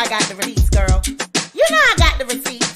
I got the receipts, girl. You know I got the receipts.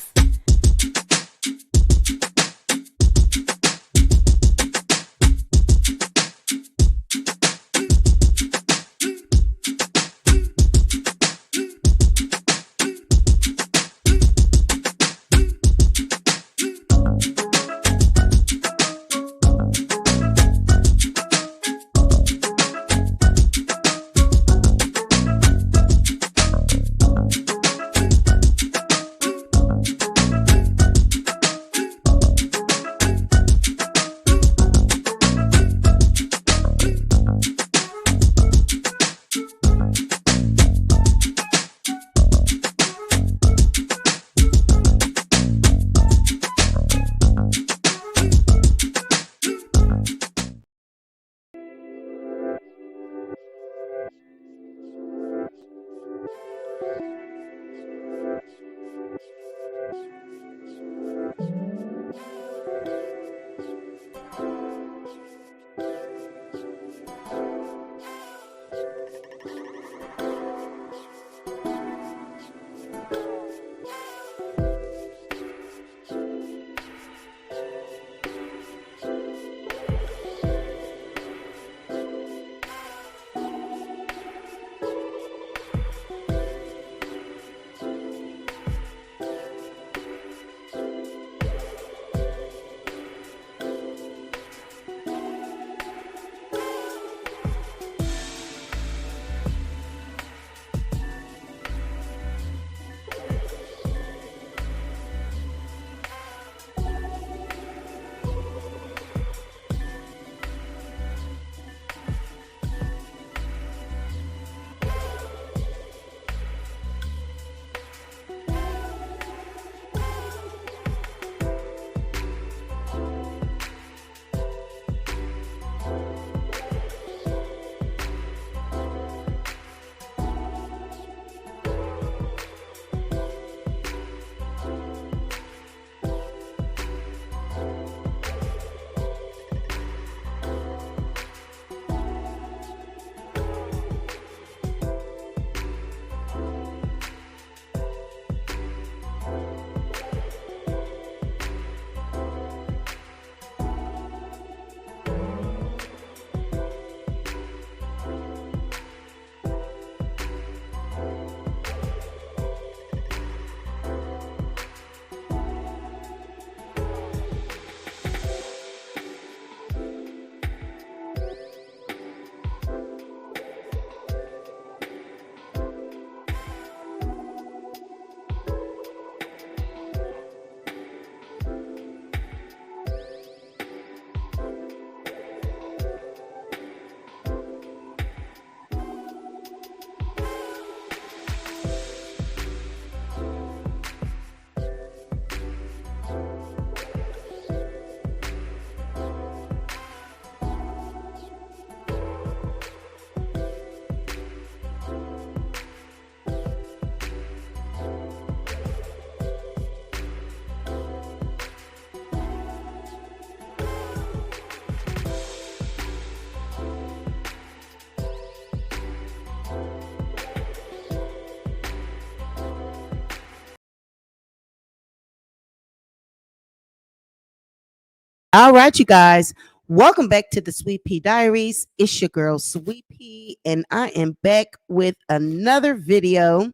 All right, you guys. Welcome back to the Sweet Pea Diaries. It's your girl, Sweet Pea, and I am back with another video.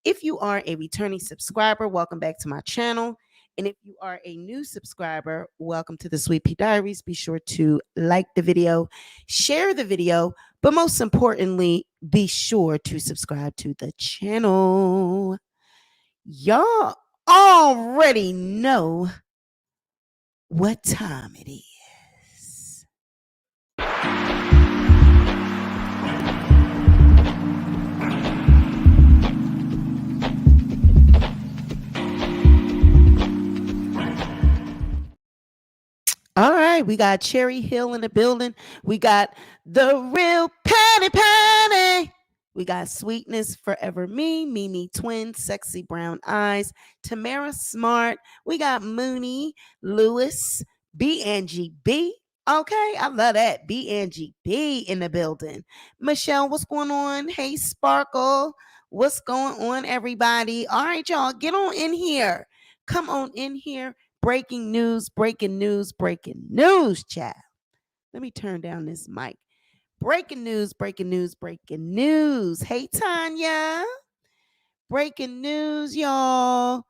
If you are a returning subscriber, welcome back to my channel. And if you are a new subscriber, welcome to the Sweet Pea Diaries. Be sure to like the video, share the video, but most importantly, be sure to subscribe to the channel. Y'all already know what time it is. All right, we got Cherry Hill in the building. We got the real Patty. We got Sweetness Forever Me, Mimi Twin, Sexy Brown Eyes, Tamara Smart. We got Mooney, Lewis, BNGB. Okay, I love that. BNGB in the building. Michelle, what's going on? Hey, Sparkle. What's going on, everybody? All right, y'all, get on in here. Come on in here. Breaking news, breaking news, breaking news, child. Let me turn down this mic. Breaking news, breaking news, breaking news. Hey, Tanya. Breaking news, y'all.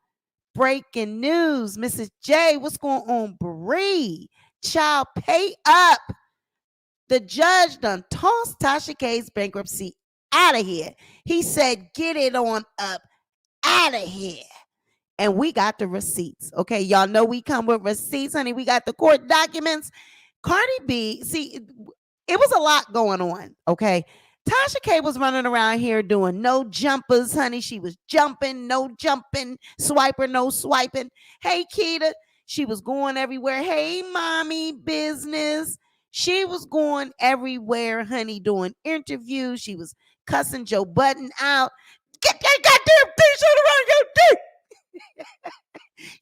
Breaking news. Mrs. J, what's going on, Bree? Child, pay up. The judge done tossed Tasha K's bankruptcy out of here. He said, get it on up out of here. And we got the receipts. Okay, y'all know we come with receipts, honey. We got the court documents. Cardi B, see, it was a lot going on. Okay. Tasha K was running around here doing no jumpers, honey. She was jumping, no jumping, swiper, no swiping. Hey, Keita, she was going everywhere. Hey, mommy, business. She was going everywhere, honey, doing interviews. She was cussing Joe Budden out. Get that goddamn t-shirt around your dick.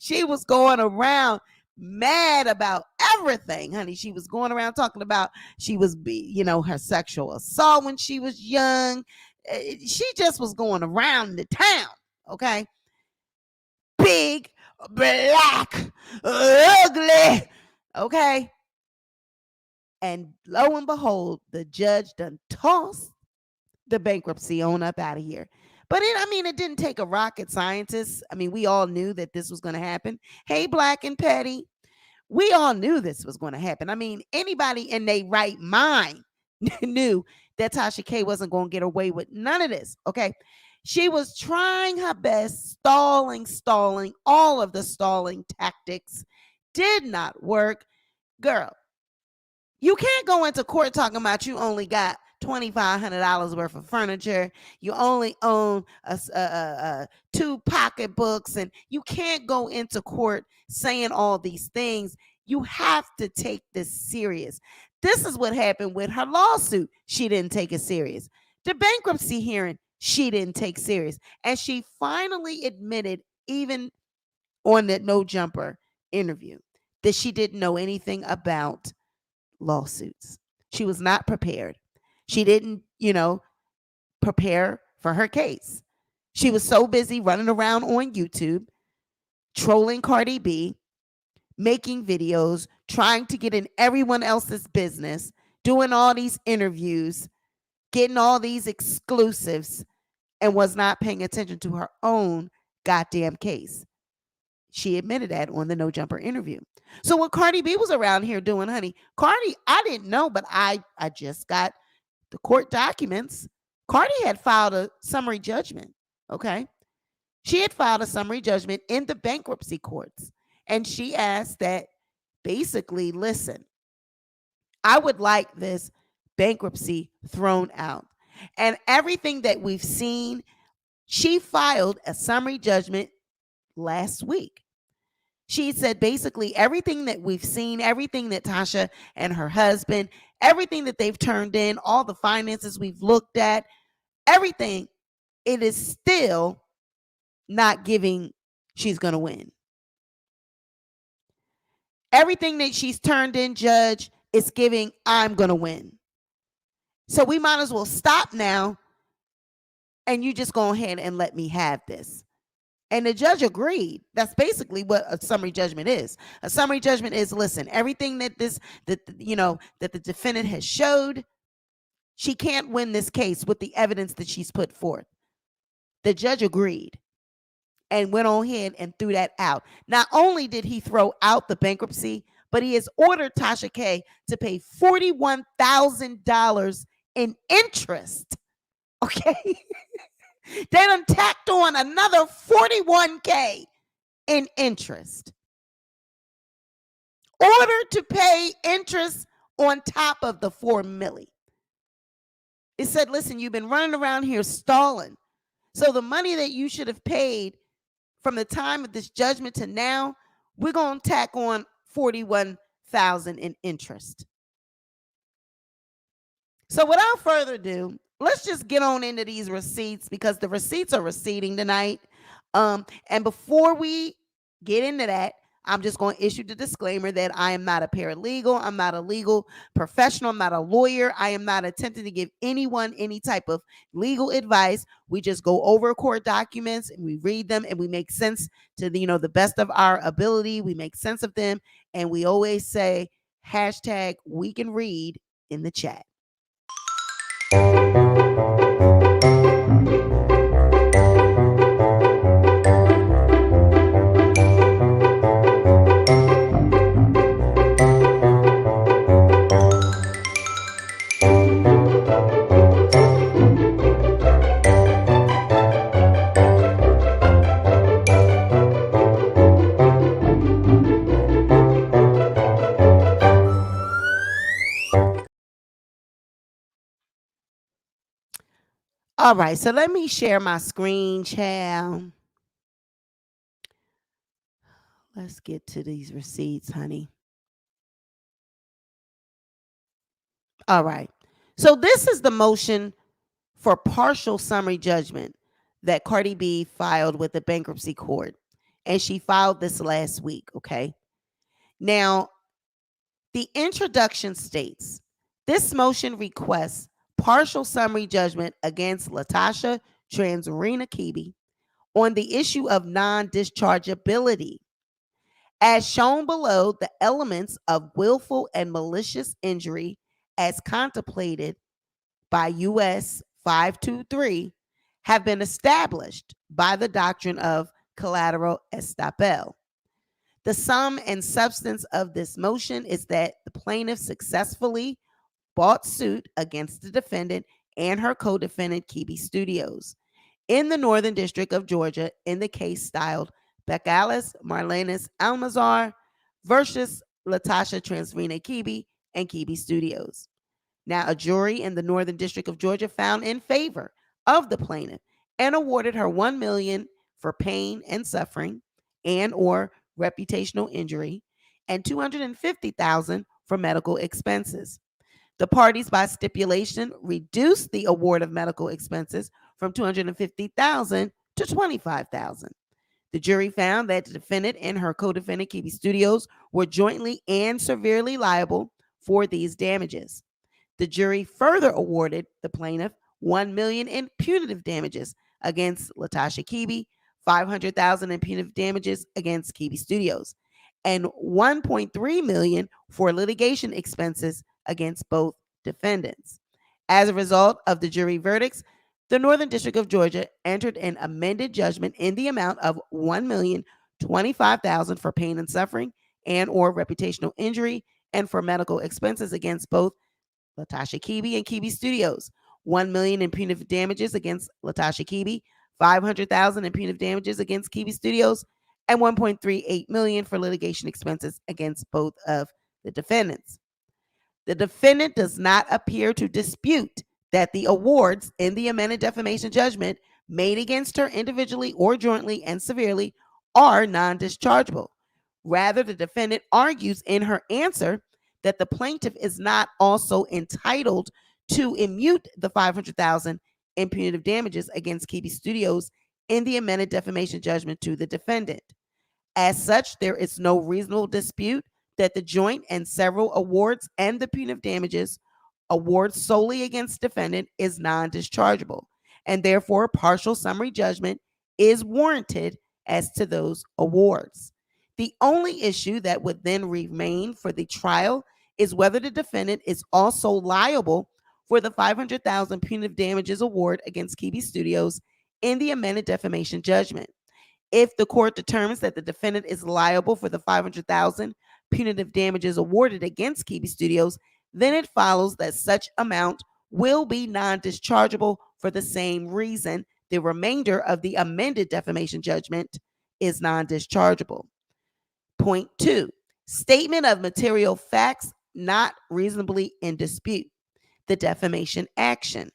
She was going around mad about everything, honey. She was going around talking about she was, her sexual assault when she was young. She just was going around the town, okay? Big, black, ugly, okay? And lo and behold, the judge done tossed the bankruptcy on up out of here. But it didn't take a rocket scientist. We all knew that this was going to happen. Hey, Black and Petty, we all knew this was going to happen. Anybody in their right mind knew that Tasha K wasn't going to get away with none of this. Okay. She was trying her best, stalling, all of the stalling tactics did not work. Girl, you can't go into court talking about you only got $2,500 worth of furniture. You only own 2 pocketbooks, and you can't go into court saying all these things. You have to take this serious. This is what happened with her lawsuit. She didn't take it serious. The bankruptcy hearing, she didn't take serious. And she finally admitted, even on that No Jumper interview, that she didn't know anything about lawsuits. She was not prepared. She didn't, prepare for her case. She was so busy running around on YouTube, trolling Cardi B, making videos, trying to get in everyone else's business, doing all these interviews, getting all these exclusives, and was not paying attention to her own goddamn case. She admitted that on the No Jumper interview. So what Cardi B was around here doing, honey, Cardi, I didn't know, but I just got the court documents. Cardi had filed a summary judgment, okay? She had filed a summary judgment in the bankruptcy courts. And she asked that basically, listen, I would like this bankruptcy thrown out. And everything that we've seen, she filed a summary judgment last week. She said basically everything that we've seen, everything that Tasha and her husband, everything that they've turned in, all the finances we've looked at, everything, it is still not giving she's going to win. Everything that she's turned in, Judge, is giving I'm going to win. So we might as well stop now and you just go ahead and let me have this. And the judge agreed. That's basically what a summary judgment is. A summary judgment is, listen, everything that the defendant has showed, she can't win this case with the evidence that she's put forth. The judge agreed and went on ahead and threw that out. Not only did he throw out the bankruptcy, but he has ordered Tasha K to pay $41,000 in interest. Okay. They done tacked on another $41K in interest. Ordered to pay interest on top of the $4 million. It said, listen, you've been running around here stalling. So the money that you should have paid from the time of this judgment to now, we're going to tack on $41,000 in interest. So without further ado, let's just get on into these receipts because the receipts are receipting tonight. And before we get into that, I'm just going to issue the disclaimer that I am not a paralegal. I'm not a legal professional. I'm not a lawyer. I am not attempting to give anyone any type of legal advice. We just go over court documents and we read them and we make sense to the best of our ability. We make sense of them. And we always say hashtag we can read in the chat. All right, so let me share my screen, child. Let's get to these receipts, honey. All right. So this is the motion for partial summary judgment that Cardi B filed with the bankruptcy court. And she filed this last week, okay? Now, the introduction states, this motion requests partial summary judgment against Latasha Transrena Kibi on the issue of non-dischargeability. As shown below, the elements of willful and malicious injury as contemplated by US 523 have been established by the doctrine of collateral estoppel. The sum and substance of this motion is that the plaintiff successfully brought suit against the defendant and her co-defendant, Kibi Studios, in the Northern District of Georgia in the case styled Becalis Marlenis Almazar versus Latasha Transrena Kibi and Kibi Studios. Now, a jury in the Northern District of Georgia found in favor of the plaintiff and awarded her $1 million for pain and suffering and or reputational injury and $250,000 for medical expenses. The parties, by stipulation, reduced the award of medical expenses from $250,000 to $25,000. The jury found that the defendant and her co-defendant, Kibi Studios, were jointly and severely liable for these damages. The jury further awarded the plaintiff $1 million in punitive damages against Latasha Kibi, $500,000 in punitive damages against Kibi Studios, and $1.3 million for litigation expenses against both defendants. As a result of the jury verdicts, the Northern District of Georgia entered an amended judgment in the amount of $1,025,000 for pain and suffering and or reputational injury and for medical expenses against both Latasha Kibi and Kibi Studios, $1 million in punitive damages against Latasha Kibi, $500,000 in punitive damages against Kibi Studios, and $1.38 million for litigation expenses against both of the defendants. The defendant does not appear to dispute that the awards in the amended defamation judgment made against her individually or jointly and severely are non-dischargeable. Rather, the defendant argues in her answer that the plaintiff is not also entitled to impute the $500,000 in punitive damages against Kibi Studios in the amended defamation judgment to the defendant. As such, there is no reasonable dispute that the joint and several awards and the punitive damages award solely against defendant is non-dischargeable, and therefore partial summary judgment is warranted as to those awards. The only issue that would then remain for the trial is whether the defendant is also liable for the $500,000 punitive damages award against Kibi Studios in the amended defamation judgment. If the court determines that the defendant is liable for the $500,000 punitive damages awarded against Kibi Studios, then it follows that such amount will be non-dischargeable for the same reason the remainder of the amended defamation judgment is non-dischargeable. Point 2, statement of material facts not reasonably in dispute. The defamation action.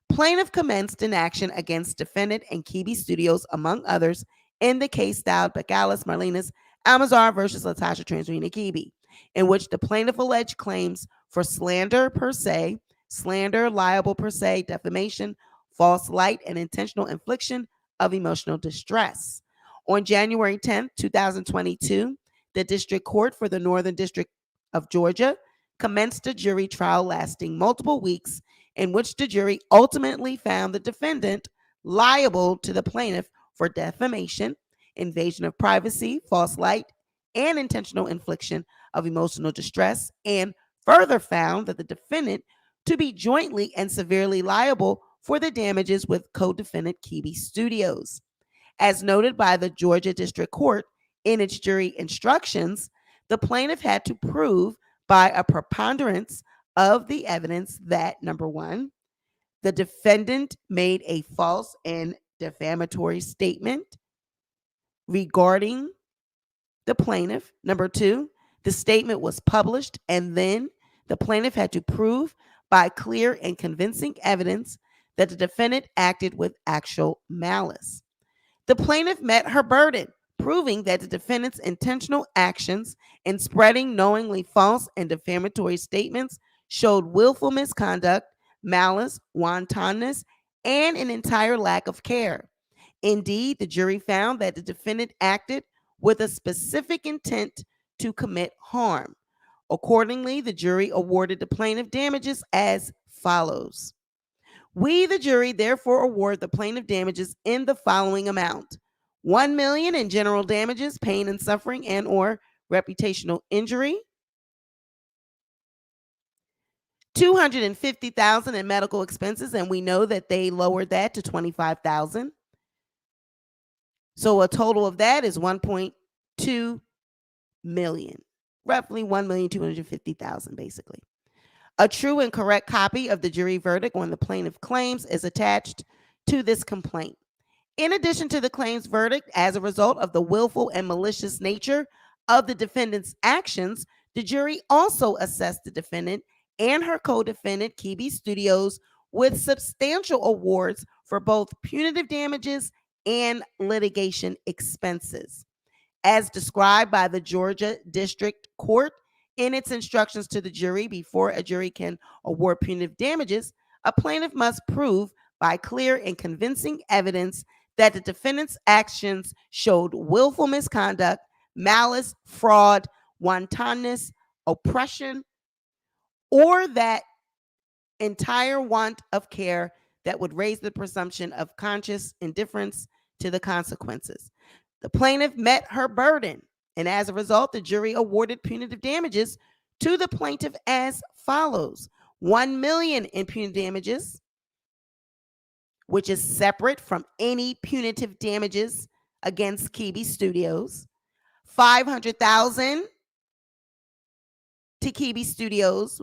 Plaintiff commenced an action against defendant and Kibi Studios, among others, in the case styled Becalis Marlenis Almazar versus Latasha Transrena Kibi, in which the plaintiff alleged claims for slander per se, slander, liable per se, defamation, false light, and intentional infliction of emotional distress. On January 10, 2022, the District Court for the Northern District of Georgia commenced a jury trial lasting multiple weeks, in which the jury ultimately found the defendant liable to the plaintiff for defamation, invasion of privacy, false light, and intentional infliction of emotional distress, and further found that the defendant to be jointly and severely liable for the damages with co-defendant Kibi Studios. As noted by the Georgia District Court in its jury instructions, the plaintiff had to prove by a preponderance of the evidence that, number one, the defendant made a false and defamatory statement regarding the plaintiff. Number two, the statement was published, and then the plaintiff had to prove by clear and convincing evidence that the defendant acted with actual malice. The plaintiff met her burden, proving that the defendant's intentional actions in spreading knowingly false and defamatory statements showed willful misconduct, malice, wantonness, and an entire lack of care. Indeed, the jury found that the defendant acted with a specific intent to commit harm. Accordingly, the jury awarded the plaintiff damages as follows. We, the jury, therefore award the plaintiff damages in the following amount: $1 million in general damages, pain and suffering, and or reputational injury; $250,000 in medical expenses, and we know that they lowered that to $25,000. So a total of that is $1.2 million, roughly $1,250,000, basically. A true and correct copy of the jury verdict on the plaintiff claims is attached to this complaint. In addition to the claims verdict, as a result of the willful and malicious nature of the defendant's actions, the jury also assessed the defendant and her co-defendant, Kibi Studios, with substantial awards for both punitive damages and litigation expenses. As described by the Georgia District Court in its instructions to the jury, before a jury can award punitive damages, a plaintiff must prove by clear and convincing evidence that the defendant's actions showed willful misconduct, malice, fraud, wantonness, oppression, or that entire want of care that would raise the presumption of conscious indifference to the consequences. The plaintiff met her burden, and as a result, the jury awarded punitive damages to the plaintiff as follows: $1 million in punitive damages, which is separate from any punitive damages against Kibi Studios; $500,000 to Kibi Studios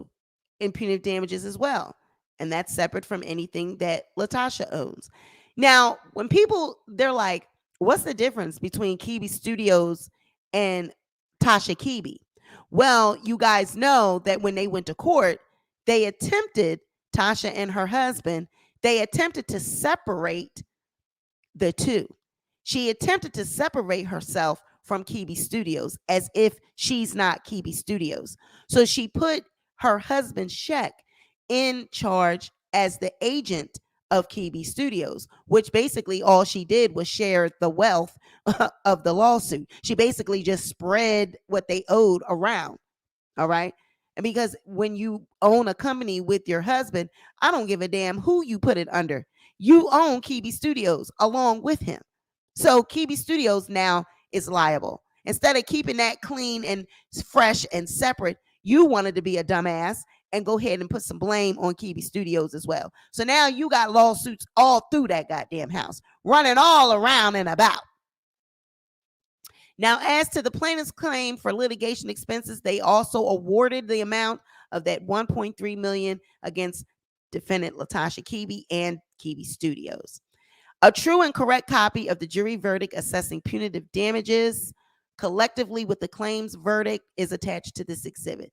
in punitive damages as well, and that's separate from anything that LaTasha owns. Now, when people, they're like, what's the difference between Kibi Studios and Tasha K? Well, you guys know that when they went to court, they attempted, Tasha and her husband, they attempted to separate the two. She attempted to separate herself from Kibi Studios as if she's not Kibi Studios. So she put her husband's check in charge as the agent of Kibi Studios, which basically all she did was share the wealth of the lawsuit. She basically just spread what they owed around. All right. And because when you own a company with your husband, I don't give a damn who you put it under. You own Kibi Studios along with him. So Kibi Studios now is liable. Instead of keeping that clean and fresh and separate, you wanted to be a dumbass and go ahead and put some blame on Kibi Studios as well. So now you got lawsuits all through that goddamn house, running all around and about. Now, as to the plaintiff's claim for litigation expenses, they also awarded the amount of that $1.3 million against defendant LaTasha K and Kibi Studios. A true and correct copy of the jury verdict assessing punitive damages collectively with the claims verdict is attached to this exhibit,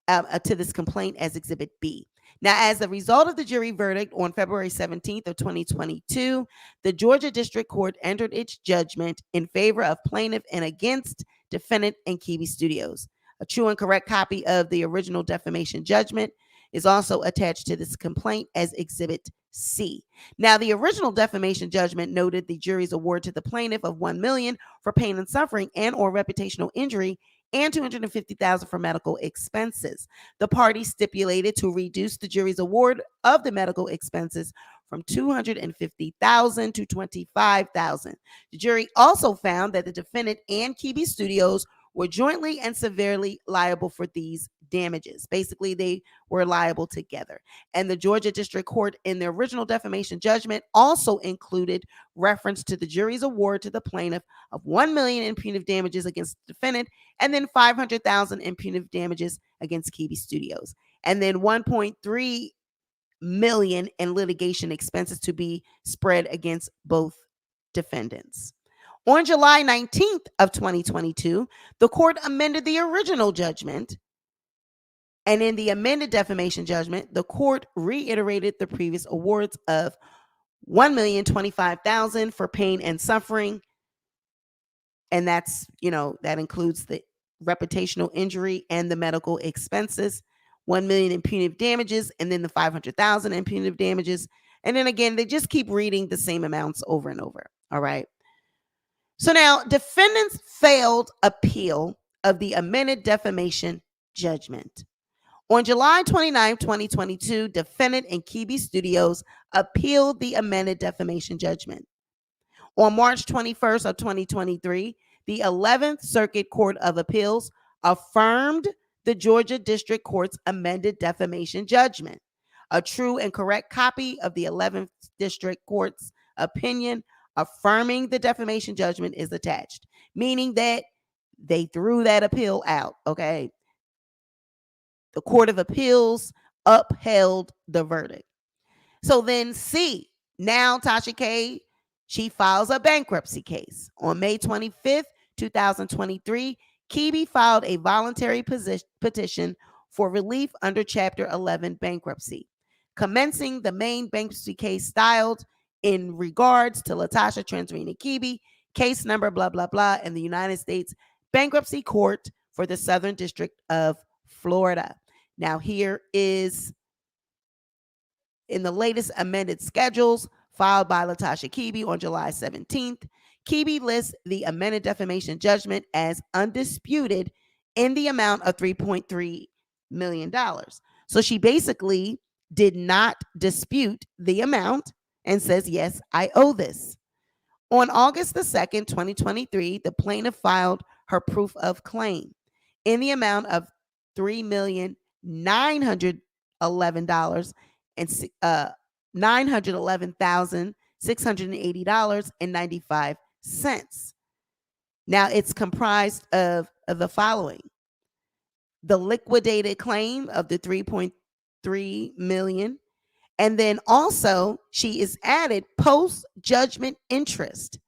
to this complaint as Exhibit B. Now, as a result of the jury verdict on February 17th of 2022, the Georgia District Court entered its judgment in favor of plaintiff and against defendant and Kibi Studios. A true and correct copy of the original defamation judgment is also attached to this complaint as Exhibit C. Now, the original defamation judgment noted the jury's award to the plaintiff of $1 million for pain and suffering and or reputational injury and $250,000 for medical expenses. The parties stipulated to reduce the jury's award of the medical expenses from $250,000 to $25,000. The jury also found that the defendant and Kibi Studios were jointly and severely liable for these damages. Basically, they were liable together. And the Georgia District Court, in their original defamation judgment, also included reference to the jury's award to the plaintiff of $1 million in punitive damages against the defendant, and then $500,000 in punitive damages against Kibi Studios, and then $1.3 million in litigation expenses to be spread against both defendants. On July 19th of 2022, the court amended the original judgment. And in the amended defamation judgment, the court reiterated the previous awards of $1,025,000 for pain and suffering. And that's, that includes the reputational injury and the medical expenses, $1 million in punitive damages, and then the $500,000 in punitive damages. And then again, they just keep reading the same amounts over and over. All right. So now defendants failed appeal of the amended defamation judgment. On July 29, 2022, defendant and Kibi Studios appealed the amended defamation judgment. On March 21st of 2023, the 11th Circuit Court of Appeals affirmed the Georgia District Court's amended defamation judgment. A true and correct copy of the 11th District Court's opinion affirming the defamation judgment is attached, meaning that they threw that appeal out, okay? The Court of Appeals upheld the verdict. So then C, now Tasha K, she files a bankruptcy case. On May 25th, 2023, Kibi filed a voluntary petition for relief under Chapter 11 bankruptcy, commencing the main bankruptcy case styled in regards to LaTasha Transrena Kibi, case number blah, blah, blah, in the United States Bankruptcy Court for the Southern District of Florida. Now, here is in the latest amended schedules filed by LaTasha Kibi on July 17th. Kibi lists the amended defamation judgment as undisputed in the amount of $3.3 million. So she basically did not dispute the amount and says, yes, I owe this. On August the 2nd, 2023, the plaintiff filed her proof of claim in the amount of $3,911 and $911,680.95. Now it's comprised of the following: the liquidated claim of the $3.3 million, and then also she is added post-judgment interest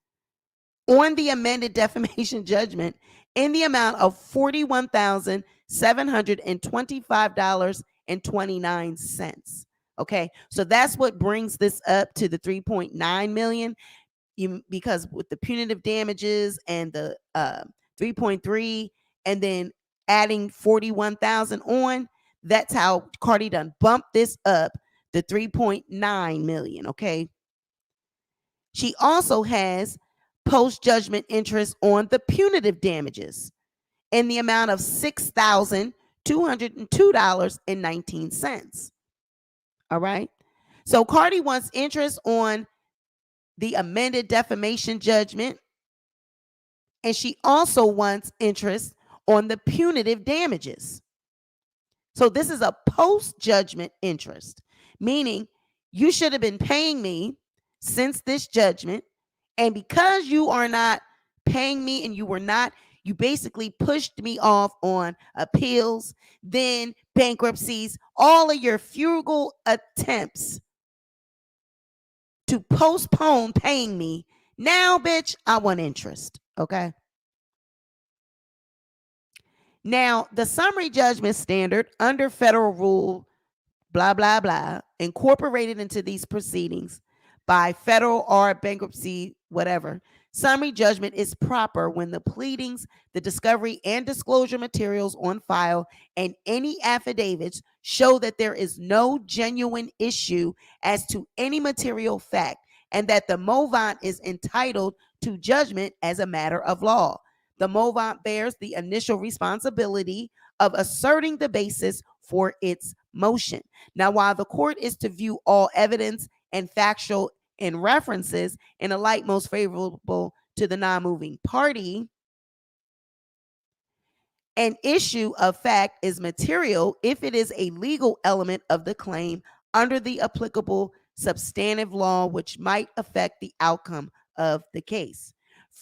on the amended defamation judgment in the amount of $41,725.29. Okay, so that's what brings this up to the $3.9 million. Because with the punitive damages and the 3.3, and then adding 41,000 on, that's how Cardi done bumped this up to 3.9 million. Okay. She also has post-judgment interest on the punitive damages in the amount of $6,202.19. All right. So Cardi wants interest on the amended defamation judgment, and she also wants interest on the punitive damages. So this is a post-judgment interest, meaning you should have been paying me since this judgment, and because you are not paying me and you basically pushed me off on appeals, then bankruptcies, all of your futile attempts to postpone paying me. Now, bitch, I want interest. Okay. Now, the summary judgment standard under federal rule, blah, blah, blah, incorporated into these proceedings by federal or bankruptcy, whatever. Summary judgment is proper when the pleadings, the discovery and disclosure materials on file, and any affidavits show that there is no genuine issue as to any material fact, and that the movant is entitled to judgment as a matter of law. The movant bears the initial responsibility of asserting the basis for its motion. Now, while the court is to view all evidence and factual and references in a light most favorable to the non-moving party, an issue of fact is material if it is a legal element of the claim under the applicable substantive law, which might affect the outcome of the case.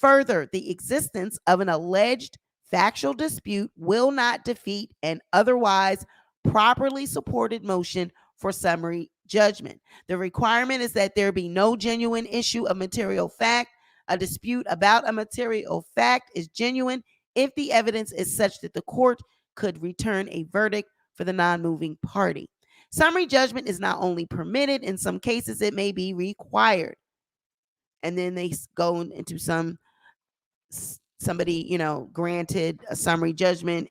Further, the existence of an alleged factual dispute will not defeat an otherwise properly supported motion for summary judgment. The requirement is that there be no genuine issue of material fact. A dispute about a material fact is genuine if the evidence is such that the court could return a verdict for the non-moving party. Summary judgment is not only permitted, in some cases it may be required. And then they go into somebody, granted a summary judgment,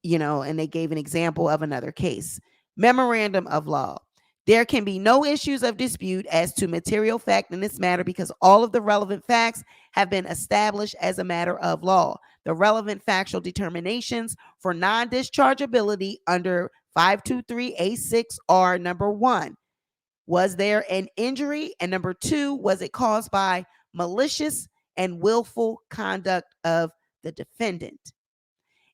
and they gave an example of another case. Memorandum of law. There can be no issues of dispute as to material fact in this matter because all of the relevant facts have been established as a matter of law. The relevant factual determinations for non-dischargeability under 523A6 are: number one, was there an injury? And number two, was it caused by malicious and willful conduct of the defendant?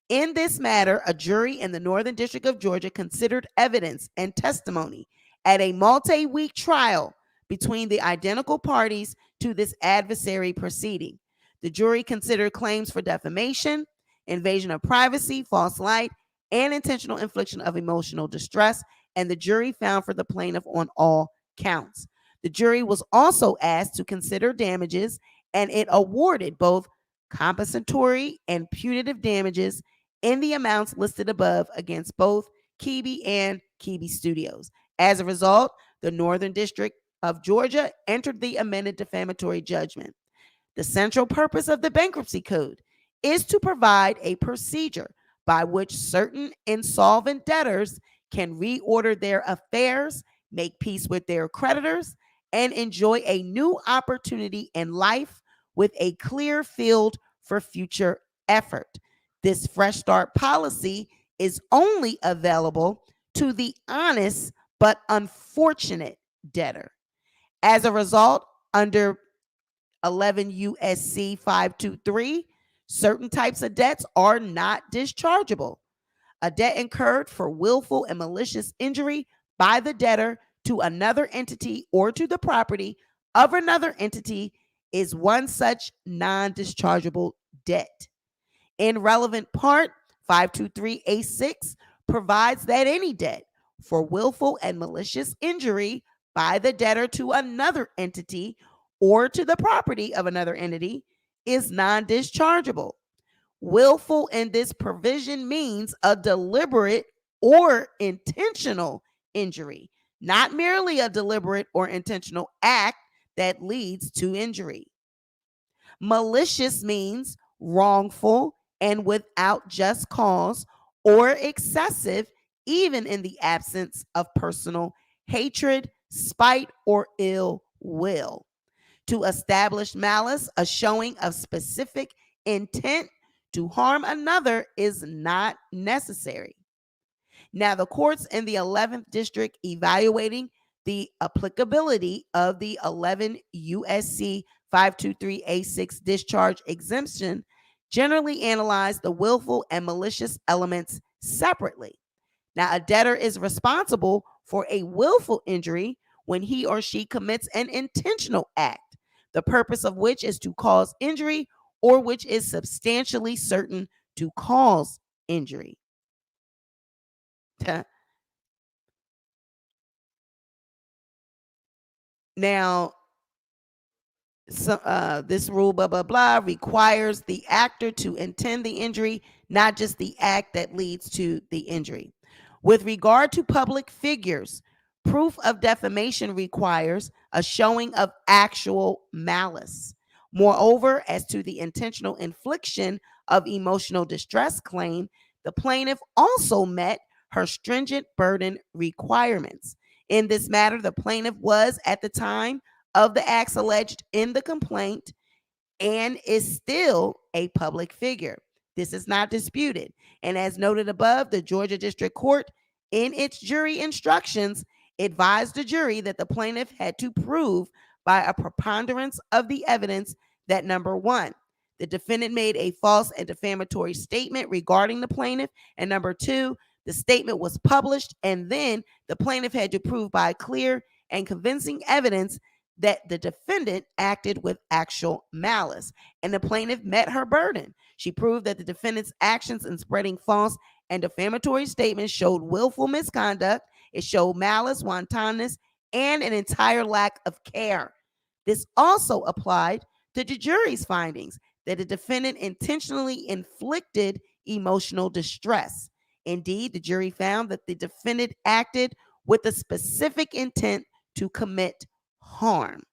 In this matter, a jury in the Northern District of Georgia considered evidence and testimony at a multi-week trial between the identical parties to this adversary proceeding. The jury considered claims for defamation, invasion of privacy, false light, and intentional infliction of emotional distress, and the jury found for the plaintiff on all counts. The jury was also asked to consider damages, and it awarded both compensatory and punitive damages in the amounts listed above against both Kibi and Kibi Studios. As a result, the Northern District of Georgia entered the amended defamatory judgment. The central purpose of the Bankruptcy Code is to provide a procedure by which certain insolvent debtors can reorder their affairs, make peace with their creditors, and enjoy a new opportunity in life with a clear field for future effort. This fresh start policy is only available to the honest but unfortunate debtor. As a result, under 11 U.S.C. 523, certain types of debts are not dischargeable. A debt incurred for willful and malicious injury by the debtor to another entity or to the property of another entity is one such non-dischargeable debt. In relevant part, 523A6 provides that any debt for willful and malicious injury by the debtor to another entity or to the property of another entity is non-dischargeable. Willful in this provision means a deliberate or intentional injury, not merely a deliberate or intentional act that leads to injury. Malicious means wrongful and without just cause or excessive, even in the absence of personal hatred, spite, or ill will. To establish malice, a showing of specific intent to harm another is not necessary. Now, the courts in the 11th District evaluating the applicability of the 11 U.S.C. 523A6 discharge exemption generally analyze the willful and malicious elements separately. Now, a debtor is responsible for a willful injury when he or she commits an intentional act, the purpose of which is to cause injury or which is substantially certain to cause injury. Now, this rule, blah, blah, blah, requires the actor to intend the injury, not just the act that leads to the injury. With regard to public figures, proof of defamation requires a showing of actual malice. Moreover, as to the intentional infliction of emotional distress claim, the plaintiff also met her stringent burden requirements. In this matter, the plaintiff was, at the time of the acts alleged in the complaint, and is still a public figure. This is not disputed. And as noted above, the Georgia District Court, in its jury instructions, advised the jury that the plaintiff had to prove by a preponderance of the evidence that number one, the defendant made a false and defamatory statement regarding the plaintiff, and number two, the statement was published, and then the plaintiff had to prove by clear and convincing evidence that the defendant acted with actual malice, and the plaintiff met her burden. She proved that the defendant's actions in spreading false and defamatory statements showed willful misconduct, it showed malice, wantonness, and an entire lack of care. This also applied to the jury's findings that the defendant intentionally inflicted emotional distress. Indeed, the jury found that the defendant acted with a specific intent to commit harm.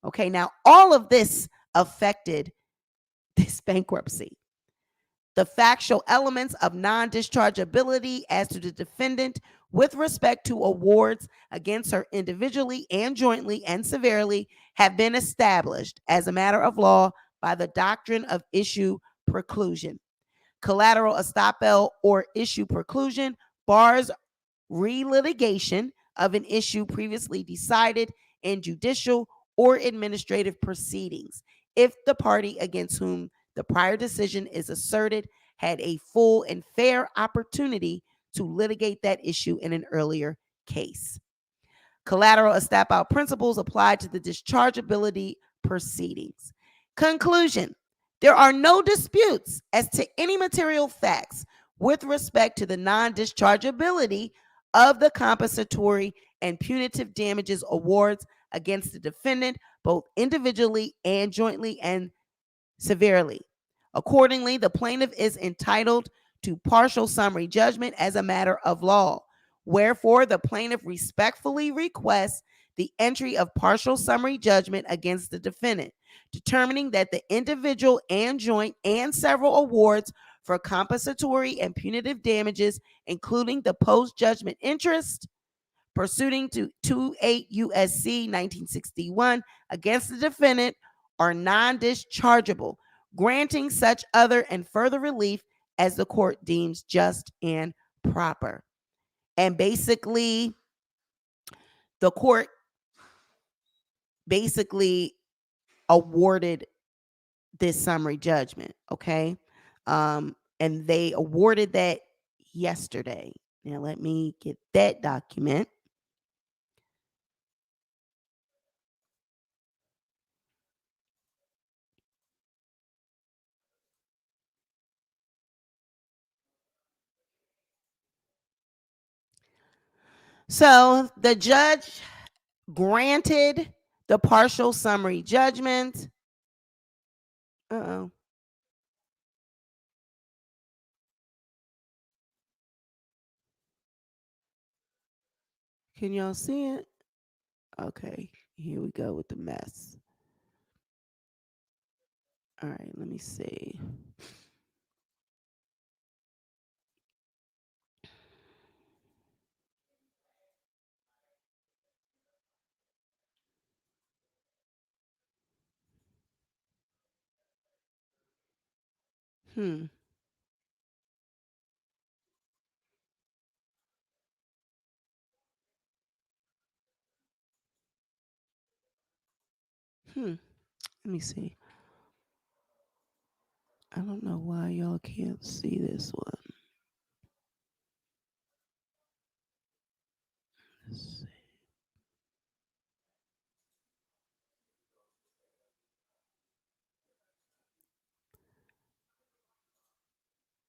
Okay, now all of this affected this bankruptcy. The factual elements of non dischargeability as to the defendant with respect to awards against her individually and jointly and severally have been established as a matter of law by the doctrine of issue preclusion. Collateral estoppel or issue preclusion bars relitigation of an issue previously decided in judicial or administrative proceedings if the party against whom the prior decision is asserted had a full and fair opportunity to litigate that issue in an earlier case. Collateral estoppel principles apply to the dischargeability proceedings. Conclusion: there are no disputes as to any material facts with respect to the non-dischargeability of the compensatory and punitive damages awards against the defendant, both individually and jointly and severely. Accordingly, the plaintiff is entitled to partial summary judgment as a matter of law. Wherefore, the plaintiff respectfully requests the entry of partial summary judgment against the defendant, determining that the individual and joint and several awards for compensatory and punitive damages, including the post-judgment interest, pursuing to 28 USC 1961 against the defendant, are non-dischargeable, granting such other and further relief as the court deems just and proper. And basically, the court basically awarded this summary judgment, okay? And they awarded that yesterday. Now, let me get that document. So the judge granted the partial summary judgment. Uh-oh. Can y'all see it? Okay, here we go with the mess. All right, let me see. Hmm. Hmm. Let me see. I don't know why y'all can't see this one. Let's see.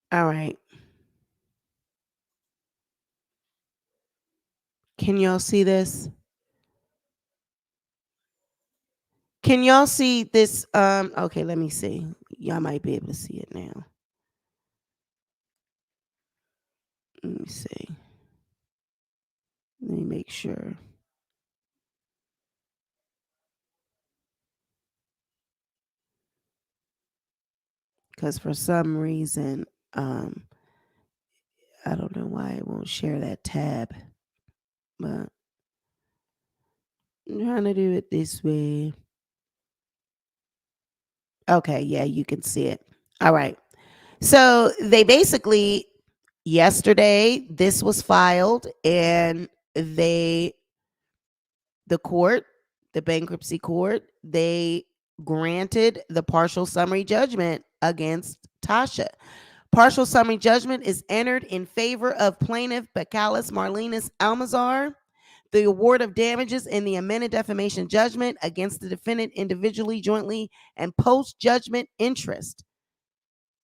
All right. Can y'all see this? Can y'all see this? Okay, let me see. Y'all might be able to see it now. Let me see. Let me make sure. Because for some reason, I don't know why it won't share that tab. But I'm trying to do it this way. Okay, yeah, you can see it. All right. So they basically, yesterday, this was filed, and they, the court, the bankruptcy court, they granted the partial summary judgment against Tasha. Partial summary judgment is entered in favor of plaintiff Bacalus Marlenus Almazar. The award of damages in the amended defamation judgment against the defendant individually, jointly, and post-judgment interest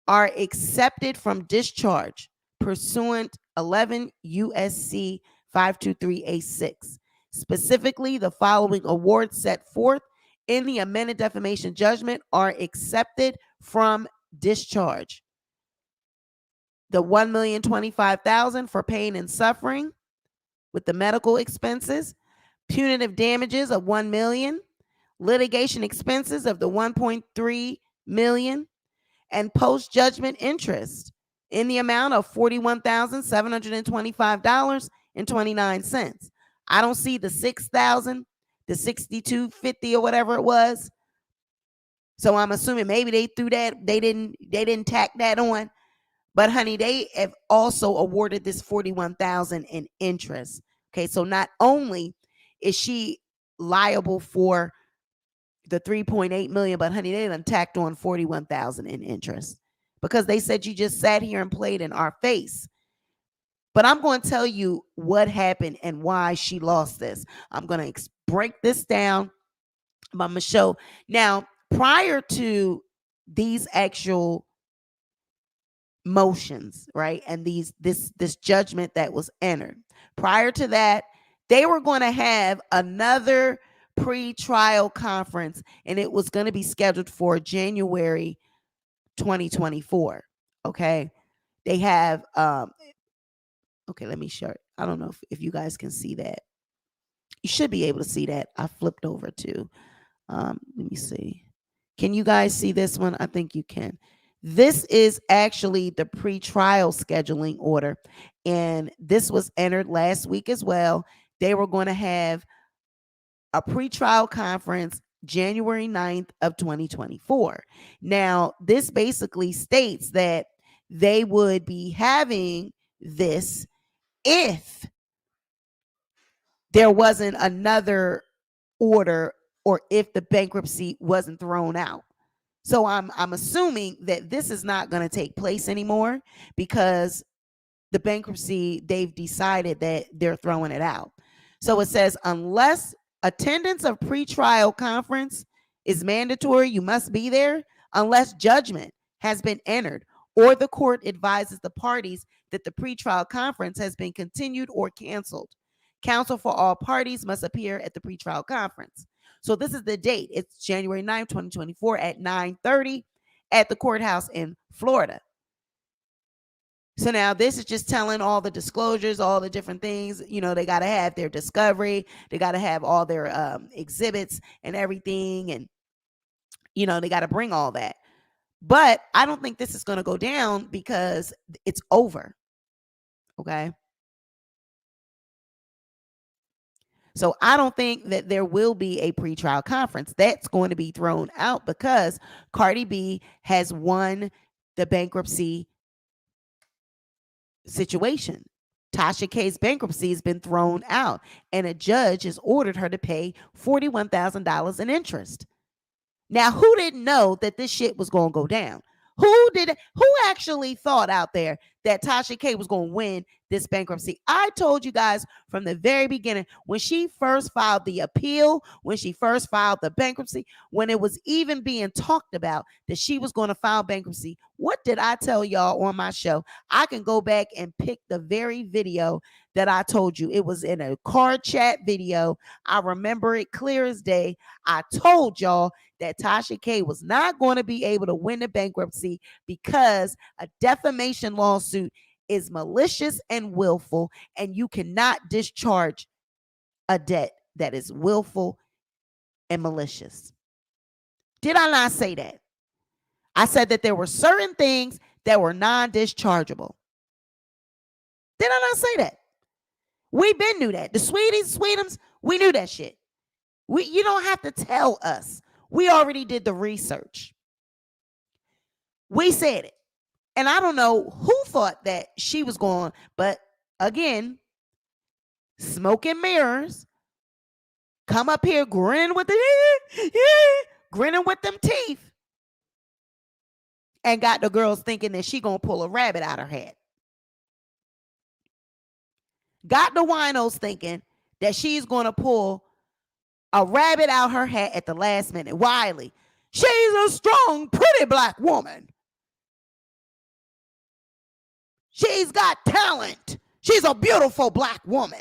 are accepted from discharge pursuant 11 USC 523A6. Specifically, the following awards set forth in the amended defamation judgment are accepted from discharge: the $1,025,000 for pain and suffering with the medical expenses, punitive damages of $1 million, litigation expenses of the $1.3 million, and post-judgment interest in the amount of $41,725.29. I don't see the $6,000, the $6,250 or whatever it was. So I'm assuming maybe they threw that, they didn't tack that on. But honey, they have also awarded this $41,000 in interest. Okay, so not only is she liable for the $3.8 million, but honey, they done tacked on $41,000 in interest because they said you just sat here and played in our face. But I'm going to tell you what happened and why she lost this. I'm going to break this down. I'm going to show now, prior to these actual motions, right, and this judgment that was entered, prior to that, they were going to have another pre-trial conference, and it was going to be scheduled for January 2024. Okay, they have okay, let me share it. I don't know if you guys can see that. You should be able to see that. I flipped over to let me see. Can you guys see this one? I think you can. This is actually the pre-trial scheduling order, and this was entered last week as well. They were going to have a pre-trial conference January 9th of 2024. Now, this basically states that they would be having this if there wasn't another order or if the bankruptcy wasn't thrown out. So I'm assuming that this is not going to take place anymore because the bankruptcy, they've decided that they're throwing it out. So it says, unless attendance of pretrial conference is mandatory, you must be there, unless judgment has been entered or the court advises the parties that the pretrial conference has been continued or canceled. Counsel for all parties must appear at the pretrial conference. So this is the date. It's January 9th, 2024 at 9:30 at the courthouse in Florida. So now this is just telling all the disclosures, all the different things. You know, they got to have their discovery. They got to have all their exhibits and everything. And, you know, they got to bring all that. But I don't think this is going to go down because it's over. Okay. So I don't think that there will be a pretrial conference. That's going to be thrown out because Cardi B has won the bankruptcy situation. Tasha K's bankruptcy has been thrown out, and a judge has ordered her to pay $41,000 in interest. Now, who didn't know that this shit was going to go down? Who actually thought out there that Tasha K was going to win this bankruptcy? I told you guys from the very beginning, when she first filed the appeal, when she first filed the bankruptcy, when it was even being talked about that she was going to file bankruptcy, what did I tell y'all on my show? I can go back and pick the very video that I told you. It was in a card chat video. I remember it clear as day. I told y'all that Tasha K was not going to be able to win the bankruptcy because a defamation lawsuit is malicious and willful, and you cannot discharge a debt that is willful and malicious. Did I not say that? I said that there were certain things that were non-dischargeable. Did I not say that? We been knew that. The Sweetums, we knew that shit. You don't have to tell us. We already did the research. We said it. And I don't know who thought that she was going, but again, smoke and mirrors, come up here grinning with grinning with them teeth, and got the girls thinking that she gonna pull a rabbit out her hat. Got the winos thinking that she's gonna pull a rabbit out her hat at the last minute. Wiley, she's a strong, pretty black woman. She's got talent. She's a beautiful black woman.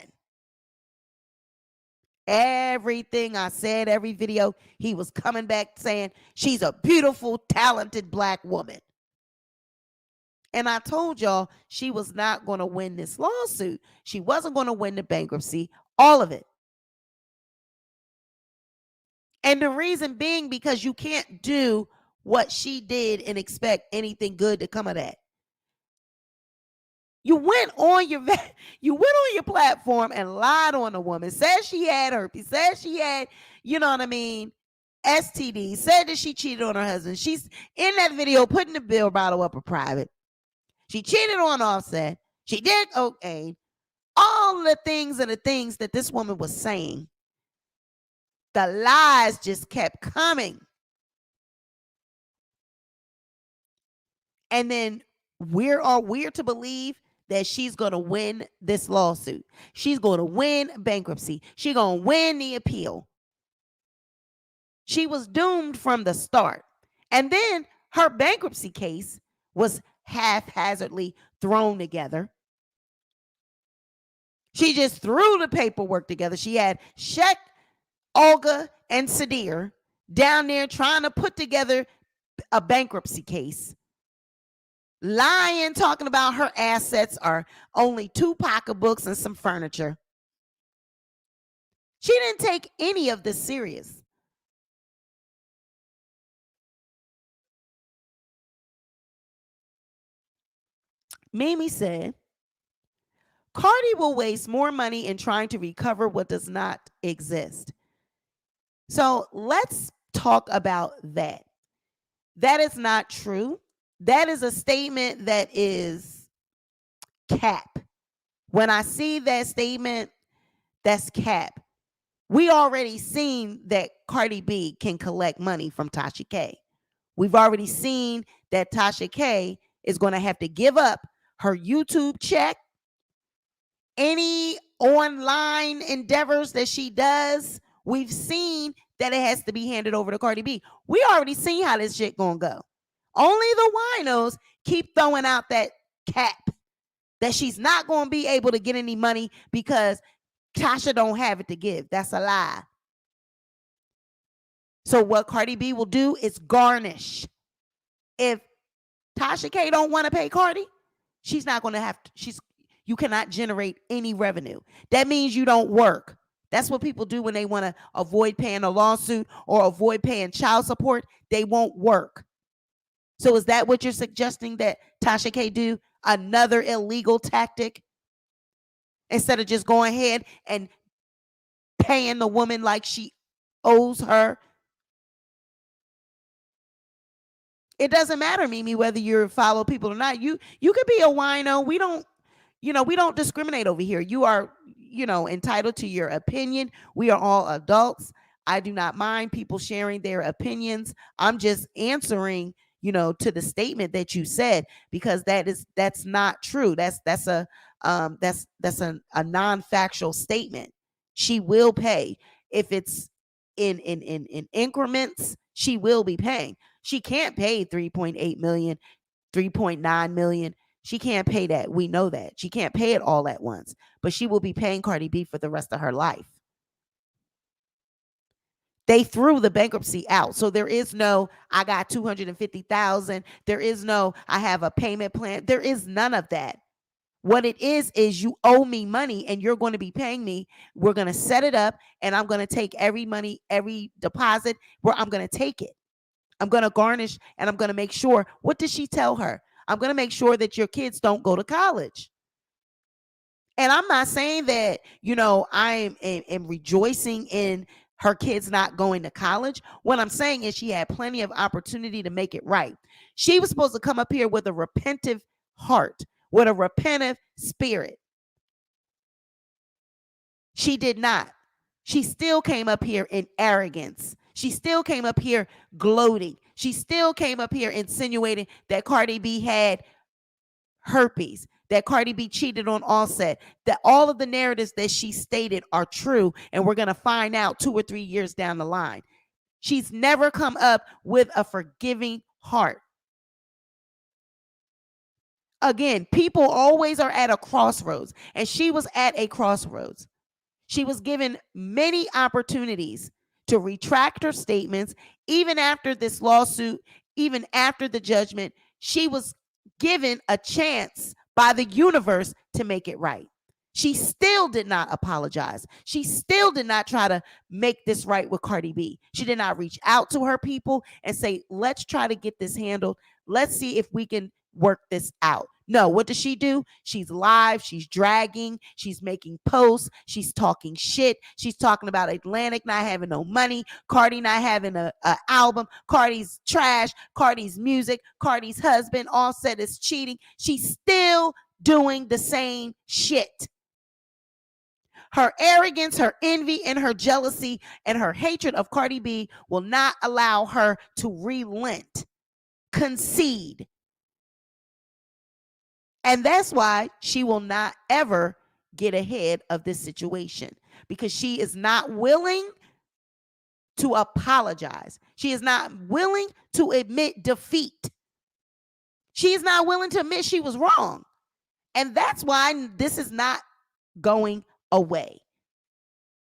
Everything I said, every video, he was coming back saying she's a beautiful, talented black woman. And I told y'all she was not going to win this lawsuit. She wasn't going to win the bankruptcy, all of it. And the reason being because you can't do what she did and expect anything good to come of that. You went on your platform and lied on a woman, said she had herpes, said she had, you know what I mean, STD, said that she cheated on her husband. She's in that video putting the bill bottle up a private. She cheated on Offset. She did cocaine. All the things that this woman was saying. The lies just kept coming. And then we're to believe that she's going to win this lawsuit. She's going to win bankruptcy. She's going to win the appeal. She was doomed from the start. And then her bankruptcy case was haphazardly thrown together. She just threw the paperwork together. She had Sheck, Olga, and Sadir down there trying to put together a bankruptcy case. Lying, talking about her assets are only 2 pocketbooks and some furniture. She didn't take any of this serious. Mimi said, Cardi will waste more money in trying to recover what does not exist. So let's talk about that. That is not true. That is a statement that is cap. When I see that statement, that's cap. We already seen that Cardi B can collect money from Tasha K. We've already seen that Tasha K is going to have to give up her YouTube check, any online endeavors that she does. We've seen that it has to be handed over to Cardi B. We already seen how this shit gonna go. Only the winos keep throwing out that cap that she's not going to be able to get any money because Tasha don't have it to give. That's a lie. So what Cardi B will do is garnish. If Tasha K don't want to pay Cardi, she's not going to have to, you cannot generate any revenue. That means you don't work. That's what people do when they want to avoid paying a lawsuit or avoid paying child support. They won't work. So is that what you're suggesting that Tasha K do? Another illegal tactic? Instead of just going ahead and paying the woman like she owes her? It doesn't matter, Mimi, whether you follow people or not. You could be a wino. We don't discriminate over here. You are, entitled to your opinion. We are all adults. I do not mind people sharing their opinions. I'm just answering, to the statement that you said, because that's not true. That's a non-factual statement. She will pay. If it's in increments, she will be paying. She can't pay 3.8 million, 3.9 million. She can't pay that. We know that. She can't pay it all at once, but she will be paying Cardi B for the rest of her life. They threw the bankruptcy out. So there is no, I got 250,000. There is no, I have a payment plan. There is none of that. What it is you owe me money and you're going to be paying me. We're going to set it up and I'm going to take every money, every deposit where I'm going to take it. I'm going to garnish and I'm going to make sure. What did she tell her? I'm going to make sure that your kids don't go to college. And I'm not saying that, I am rejoicing in her kids not going to college. What I'm saying is she had plenty of opportunity to make it right. She was supposed to come up here with a repentive heart, with a repentive spirit. She did not. She still came up here in arrogance. She still came up here gloating. She still came up here insinuating that Cardi B had herpes, that Cardi B cheated on Offset, that all of the narratives that she stated are true, and we're going to find out 2 or 3 years down the line. She's never come up with a forgiving heart. Again, people always are at a crossroads, and she was at a crossroads. She was given many opportunities to retract her statements, even after this lawsuit, even after the judgment. She was given a chance by the universe to make it right. She still did not apologize. She still did not try to make this right with Cardi B. She did not reach out to her people and say, let's try to get this handled. Let's see if we can work this out. No, what does she do? She's live, she's dragging, she's making posts, she's talking shit. She's talking about Atlantic not having no money, Cardi not having a album, Cardi's trash, Cardi's music, Cardi's husband, Offset is cheating. She's still doing the same shit. Her arrogance, her envy, and her jealousy and her hatred of Cardi B will not allow her to relent, concede. And that's why she will not ever get ahead of this situation, because she is not willing to apologize. She is not willing to admit defeat. She is not willing to admit she was wrong. And that's why this is not going away.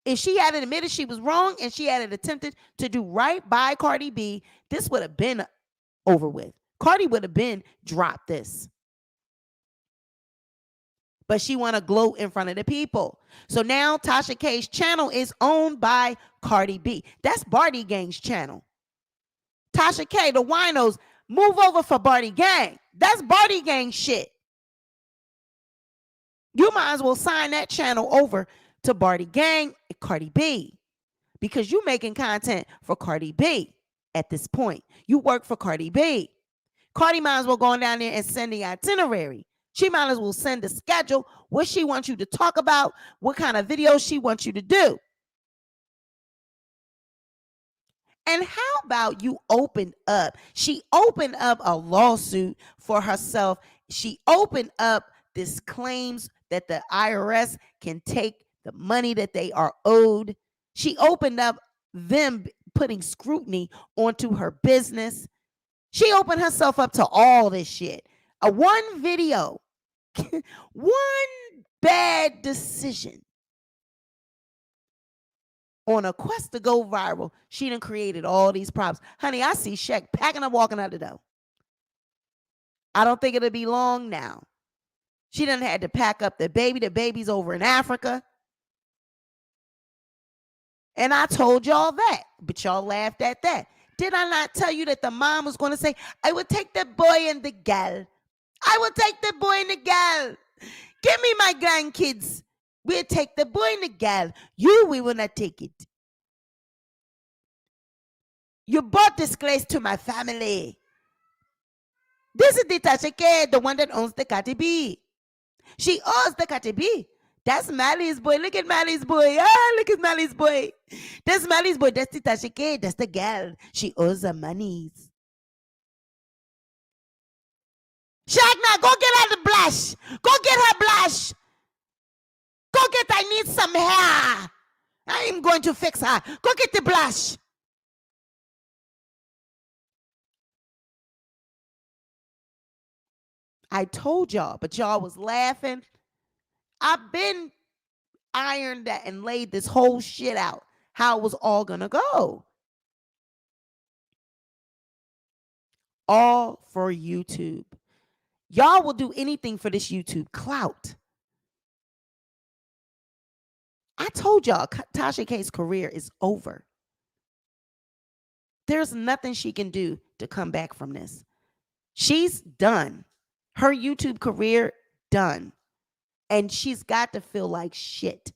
If she had admitted she was wrong and she had attempted to do right by Cardi B, this would have been over with. Cardi would have been dropped this. But she want to gloat in front of the people. So now Tasha K's channel is owned by Cardi B. That's Barty Gang's channel. Tasha K, the winos, move over for Barty Gang. That's Barty Gang shit. You might as well sign that channel over to Barty Gang and Cardi B, because you making content for Cardi B at this point. You work for Cardi B. Cardi might as well go on down there and send the itinerary. She might as well send the schedule, what she wants you to talk about, what kind of videos she wants you to do. And how about you open up? She opened up a lawsuit for herself. She opened up this claims that the IRS can take the money that they are owed. She opened up them putting scrutiny onto her business. She opened herself up to all this shit. A one video, one bad decision on a quest to go viral, she done created all these problems. Honey, I see Shaq packing up, walking out the door. I don't think it'll be long now. She done had to pack up the baby. The baby's over in Africa. And I told y'all that, but y'all laughed at that. Did I not tell you that the mom was going to say, I would take the boy and the gal. I will take the boy and the gal. Give me my grandkids. We'll take the boy and the gal. We will not take it. You brought disgrace to my family. This is the Tasha K, the one that owns the Cardi B. She owns the Cardi B. That's Mally's boy. Look at Mally's boy. Look at Mally's boy. That's Mally's boy. That's the Tasha K. That's the gal. She owes her monies. Shagna, go get her the blush. Go get her blush. Go get, I need some hair. I am going to fix her. Go get the blush. I told y'all, but y'all was laughing. I've been ironed that and laid this whole shit out, how it was all gonna go. All for YouTube. Y'all will do anything for this YouTube clout. I told y'all Tasha K's career is over. There's nothing she can do to come back from this. She's done. Her YouTube career done. And she's got to feel like shit.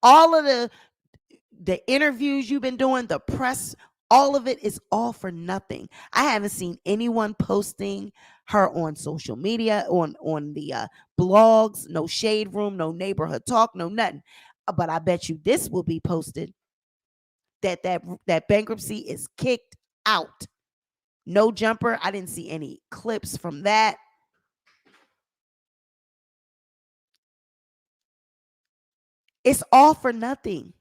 All of the interviews you've been doing, the press, all of it is all for nothing. I haven't seen anyone posting her on social media, on the blogs, no shade room, no neighborhood talk, no nothing. But I bet you this will be posted that bankruptcy is kicked out. No jumper. I didn't see any clips from that. It's all for nothing.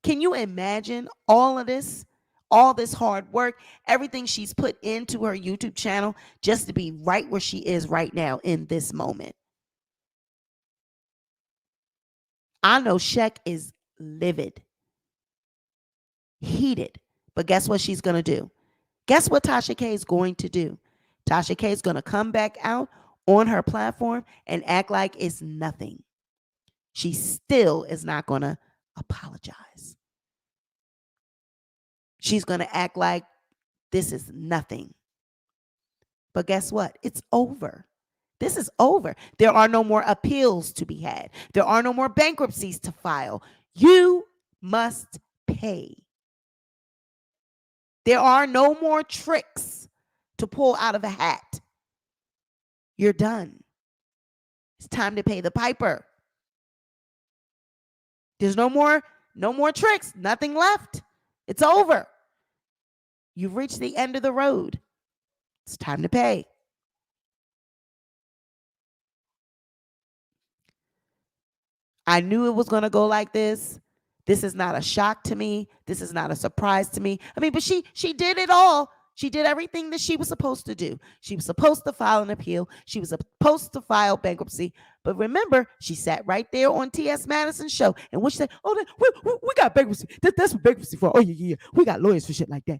Can you imagine all of this? All this hard work, everything she's put into her YouTube channel just to be right where she is right now in this moment. I know Sheck is livid, heated, but guess what she's going to do? Guess what Tasha K is going to do? Tasha K is going to come back out on her platform and act like it's nothing. She still is not going to apologize. She's going to act like this is nothing. But guess what? It's over. This is over. There are no more appeals to be had. There are no more bankruptcies to file. You must pay. There are no more tricks to pull out of a hat. You're done. It's time to pay the piper. There's no more tricks, nothing left. It's over. You've reached the end of the road. It's time to pay. I knew it was going to go like this. This is not a shock to me. This is not a surprise to me. I mean, but she did it all. She did everything that she was supposed to do. She was supposed to file an appeal. She was supposed to file bankruptcy. But remember, she sat right there on T.S. Madison's show, and which said, "Oh, we got bankruptcy. That's what bankruptcy for. Oh yeah, we got lawyers for shit like that."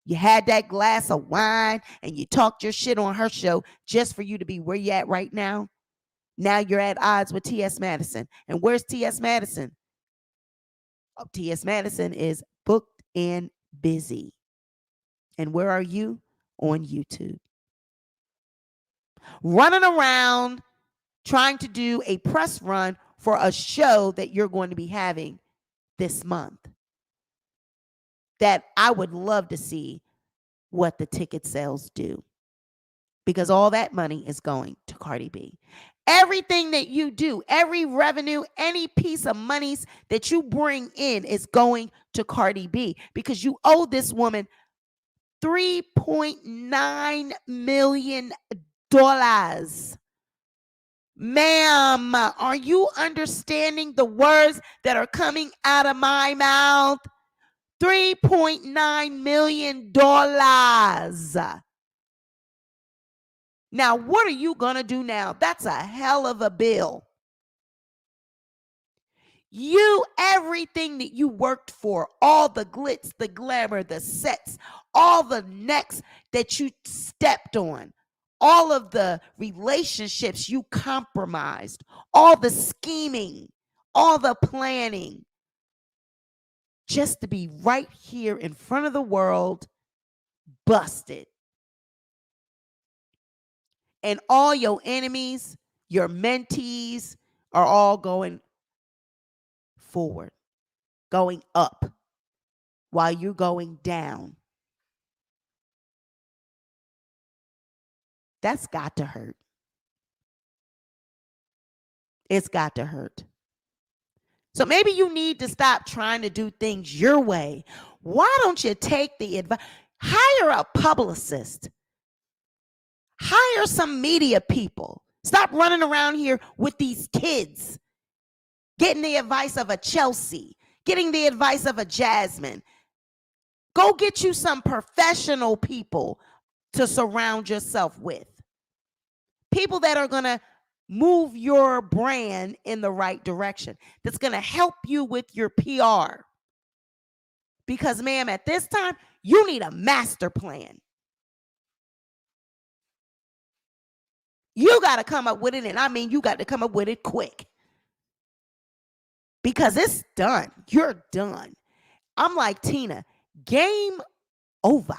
You had that glass of wine, and you talked your shit on her show just for you to be where you at right now. Now you're at odds with T.S. Madison. And where's T.S. Madison? Oh, T.S. Madison is booked and busy. And where are you? On YouTube. Running around trying to do a press run for a show that you're going to be having this month. That I would love to see what the ticket sales do. Because all that money is going to Cardi B. Everything that you do, every revenue, any piece of monies that you bring in is going to Cardi B because you owe this woman $3.9 million. Ma'am, are you understanding the words that are coming out of my mouth? $3.9 million. Now, what are you going to do now? That's a hell of a bill. Everything that you worked for, all the glitz, the glamour, the sets, all the necks that you stepped on, all of the relationships you compromised, all the scheming, all the planning, just to be right here in front of the world, busted. And all your enemies, your mentees are all going forward, going up while you're going down. That's got to hurt. It's got to hurt. So maybe you need to stop trying to do things your way. Why don't you take the advice? Hire a publicist. Hire some media people. Stop running around here with these kids, getting the advice of a Chelsea, getting the advice of a Jasmine. Go get you some professional people to surround yourself with. People that are going to move your brand in the right direction. That's going to help you with your PR. Because, ma'am, at this time, you need a master plan. You got to come up with it, and I mean you got to come up with it quick. Because it's done. You're done. I'm like, Tina, game over.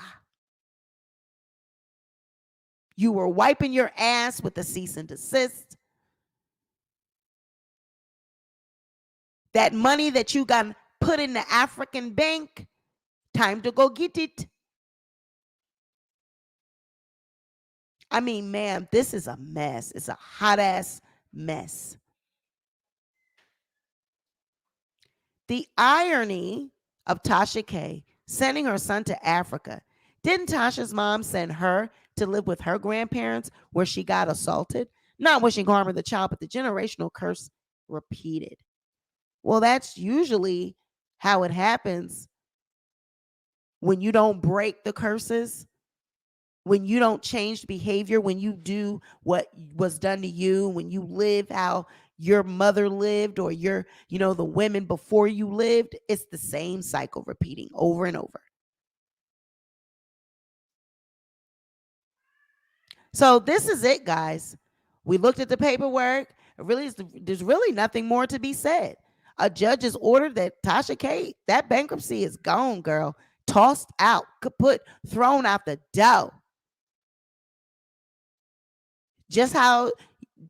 You were wiping your ass with the cease and desist. That money that you got put in the African bank. Time to go get it. I mean, ma'am, this is a mess. It's a hot ass mess. The irony of Tasha K sending her son to Africa. Didn't Tasha's mom send her to live with her grandparents where she got assaulted? Not wishing harm on the child, but the generational curse repeated. Well, that's usually how it happens when you don't break the curses, when you don't change behavior, when you do what was done to you, when you live how your mother lived or the women before you lived. It's the same cycle repeating over and over. So this is it, guys. We looked at the paperwork. There's really nothing more to be said. A judge has ordered that Tasha K, that bankruptcy is gone, girl. Tossed out, kaput, thrown out the door. Just how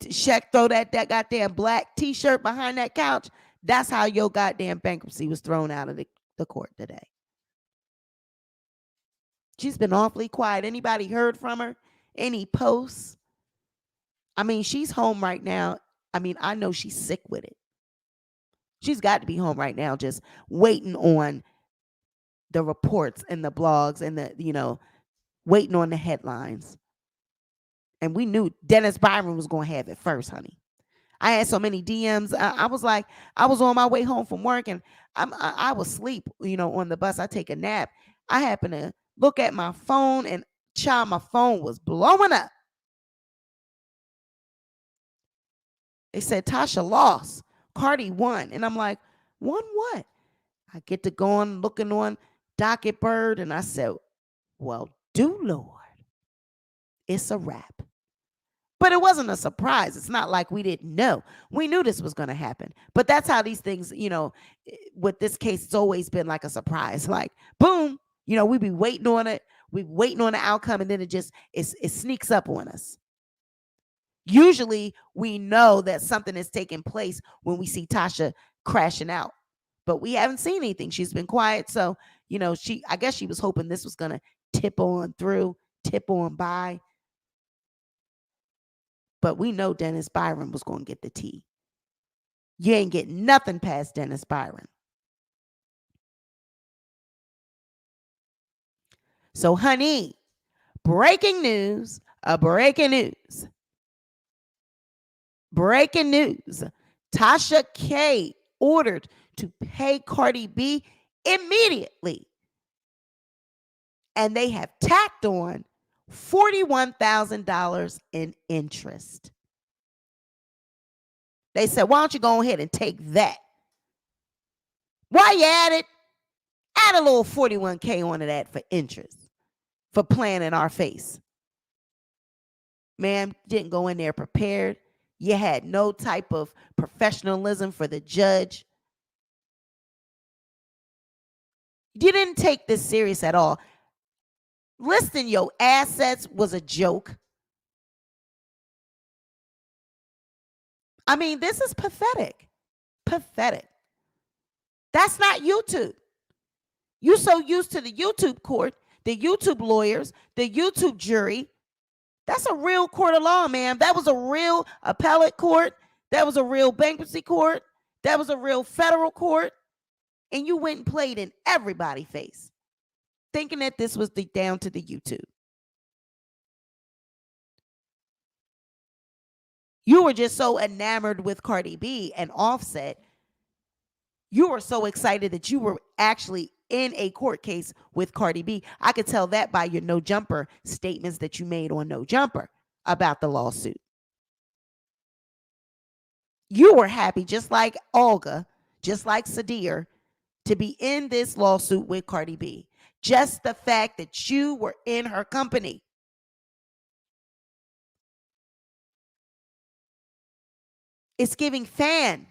Shaq throw that goddamn black t-shirt behind that couch, that's how your goddamn bankruptcy was thrown out of the court today. She's been awfully quiet. Anybody heard from her? Any posts? I mean, she's home right now. I mean, I know she's sick with it. She's got to be home right now, just waiting on the reports and the blogs and waiting on the headlines. And we knew Dennis Byron was going to have it first, honey. I had so many DMs. I was like, I was on my way home from work and I was asleep, on the bus. I take a nap. I happened to look at my phone and child, my phone was blowing up. They said Tasha lost. Cardi won. And I'm like, won what? I get to go on looking on Docket Bird and I said, well, do Lord. It's a wrap. But it wasn't a surprise. It's not like we didn't know. We knew this was going to happen. But that's how these things, with this case, it's always been like a surprise. Like, boom, we be waiting on it. We waiting on the outcome, and then it sneaks up on us. Usually, we know that something is taking place when we see Tasha crashing out. But we haven't seen anything. She's been quiet. So, I guess she was hoping this was going to tip on by. But we know Dennis Byron was going to get the tea. You ain't getting nothing past Dennis Byron. So, honey, breaking news. Breaking news. Tasha K ordered to pay Cardi B immediately. And they have tacked on $41,000 in interest. They said, why don't you go ahead and take that? Why you at it? Add a little 41K onto that for interest, for playing in our face. Ma'am, didn't go in there prepared. You had no type of professionalism for the judge. You didn't take this serious at all. Listing your assets was a joke. I mean, this is pathetic. Pathetic. That's not YouTube. You're so used to the YouTube court, the YouTube lawyers, the YouTube jury. That's a real court of law, man. That was a real appellate court. That was a real bankruptcy court. That was a real federal court. And you went and played in everybody's face, thinking that this was down to the YouTube. You were just so enamored with Cardi B and Offset. You were so excited that you were actually in a court case with Cardi B. I could tell that by your No Jumper statements that you made on No Jumper about the lawsuit. You were happy, just like Olga, just like Sadir, to be in this lawsuit with Cardi B. Just the fact that you were in her company. It's giving fan.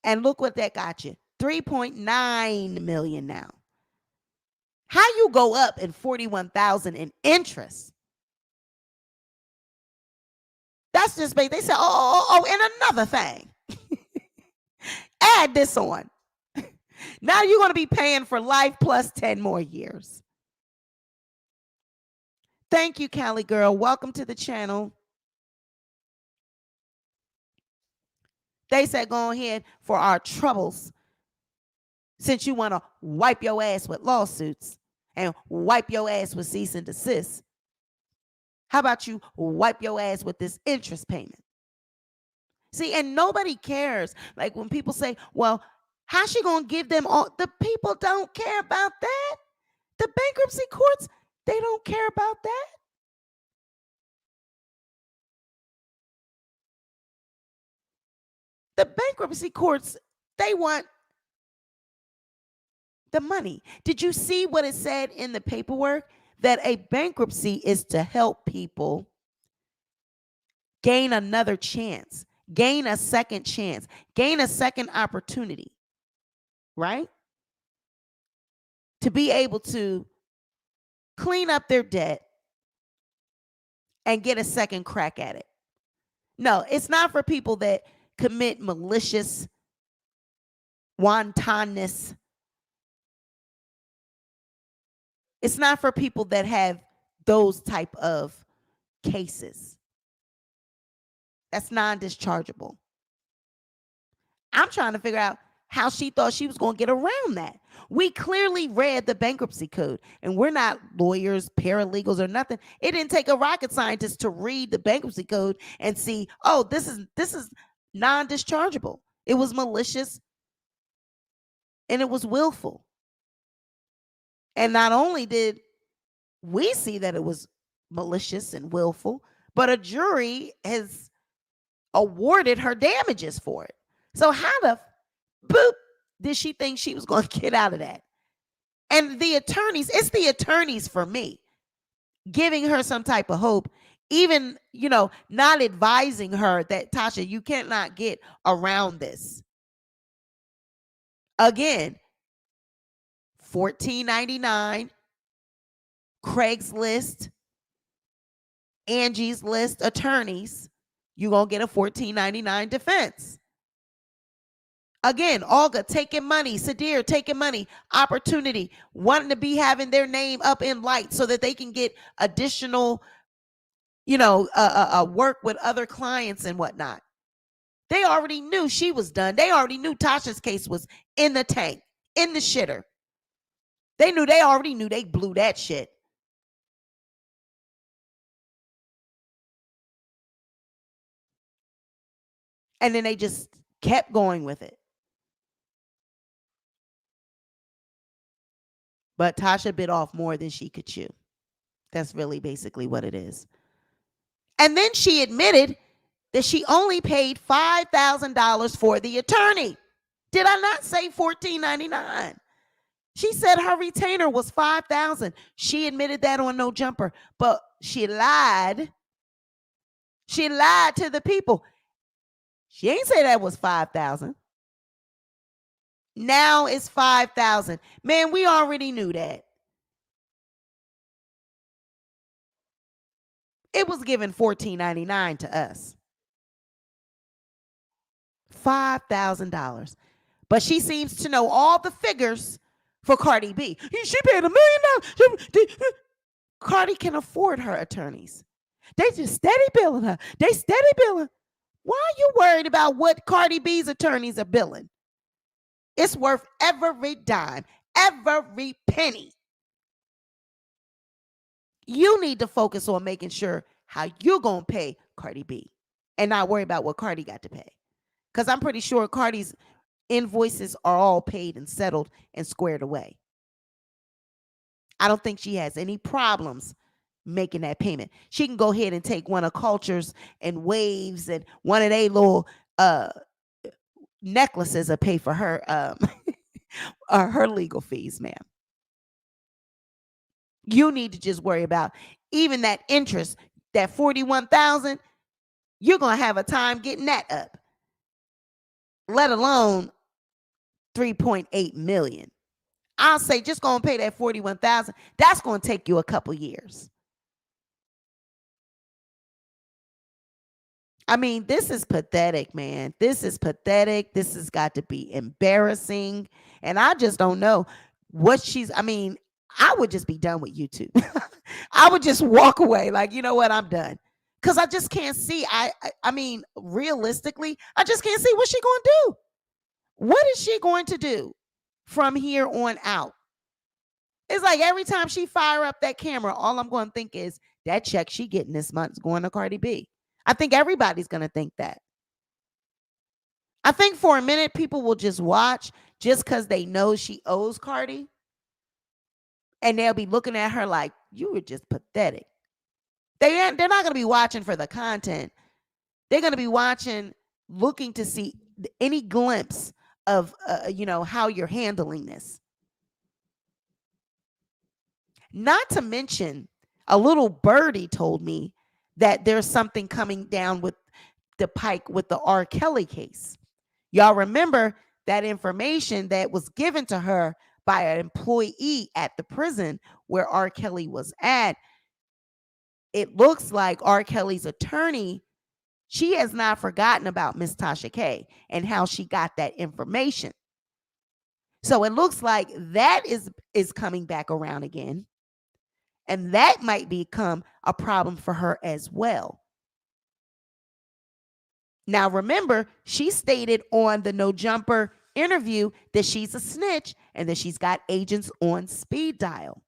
And look what that got you. 3.9 million now. How you go up in 41,000 in interest? That's just big. They said, and another thing. add this on. Now you're going to be paying for life plus 10 more years. Thank you, Cali girl. Welcome to the channel. They said go ahead for our troubles. Since you want to wipe your ass with lawsuits and wipe your ass with cease and desist, how about you wipe your ass with this interest payment? See, and nobody cares. Like when people say, well, how's she going to give them all? The people don't care about that. The bankruptcy courts, they don't care about that. The bankruptcy courts, they want the money. Did you see what it said in the paperwork? That a bankruptcy is to help people gain another chance, gain a second chance, gain a second opportunity, right? To be able to clean up their debt and get a second crack at it. No, it's not for people that commit malicious wantonness. It's not for people that have those type of cases. That's non-dischargeable. I'm trying to figure out how she thought she was going to get around that. We clearly read the bankruptcy code, and we're not lawyers, paralegals, or nothing. It didn't take a rocket scientist to read the bankruptcy code and see, oh, this is non-dischargeable. It was malicious and it was willful. And not only did we see that it was malicious and willful, but a jury has awarded her damages for it. So how the boop did she think she was going to get out of that? And the attorneys, it's the attorneys for me, giving her some type of hope, even, not advising her that, Tasha, you cannot get around this. Again, $14.99, Craigslist, Angie's List attorneys, you're going to get a $14.99 defense. Again, Olga taking money, Sadir taking money, opportunity, wanting to be having their name up in lights so that they can get additional, work with other clients and whatnot. They already knew she was done. They already knew Tasha's case was in the tank, in the shitter. They already knew they blew that shit. And then they just kept going with it. But Tasha bit off more than she could chew. That's really basically what it is. And then she admitted that she only paid $5,000 for the attorney. Did I not say $14.99? She said her retainer was $5,000. She admitted that on No Jumper, but she lied. She lied to the people. She ain't say that was $5,000. Now it's $5,000. Man, we already knew that. It was given $14.99 to us. $5,000. But she seems to know all the figures for Cardi B. She paid $1 million. Cardi can afford her attorneys. They just steady billing her. They steady billing. Why are you worried about what Cardi B's attorneys are billing? It's worth every dime, every penny. You need to focus on making sure how you're going to pay Cardi B and not worry about what Cardi got to pay. Because I'm pretty sure Cardi's invoices are all paid and settled and squared away. I don't think she has any problems making that payment. She can go ahead and take one of Cultures and Waves and one of their little necklaces to pay for her her legal fees, ma'am. You need to just worry about even that interest, that $41,000. You're gonna have a time getting that up, let alone $3.8 million. I'll say just gonna pay that $41,000. That's gonna take you a couple years. I mean, this is pathetic, man. This is pathetic. This has got to be embarrassing. And I just don't know what I mean, I would just be done with YouTube. I would just walk away like, you know what, I'm done. Cuz I just can't see I mean, realistically, I just can't see what she going to do. What is she going to do from here on out? It's like every time she fire up that camera, all I'm going to think is that check she getting this month is going to Cardi B. I think everybody's going to think that. I think for a minute people will just watch just because they know she owes Cardi. And they'll be looking at her like, you were just pathetic. They're not going to be watching for the content. They're going to be watching, looking to see any glimpse of, how you're handling this. Not to mention, a little birdie told me that there's something coming down with the pike with the R. Kelly case. Y'all remember that information that was given to her by an employee at the prison where R. Kelly was at. It looks like R. Kelly's attorney, she has not forgotten about Miss Tasha K and how she got that information. So it looks like that is coming back around again. And that might become a problem for her as well. Now, remember, she stated on the No Jumper interview that she's a snitch and that she's got agents on speed dial.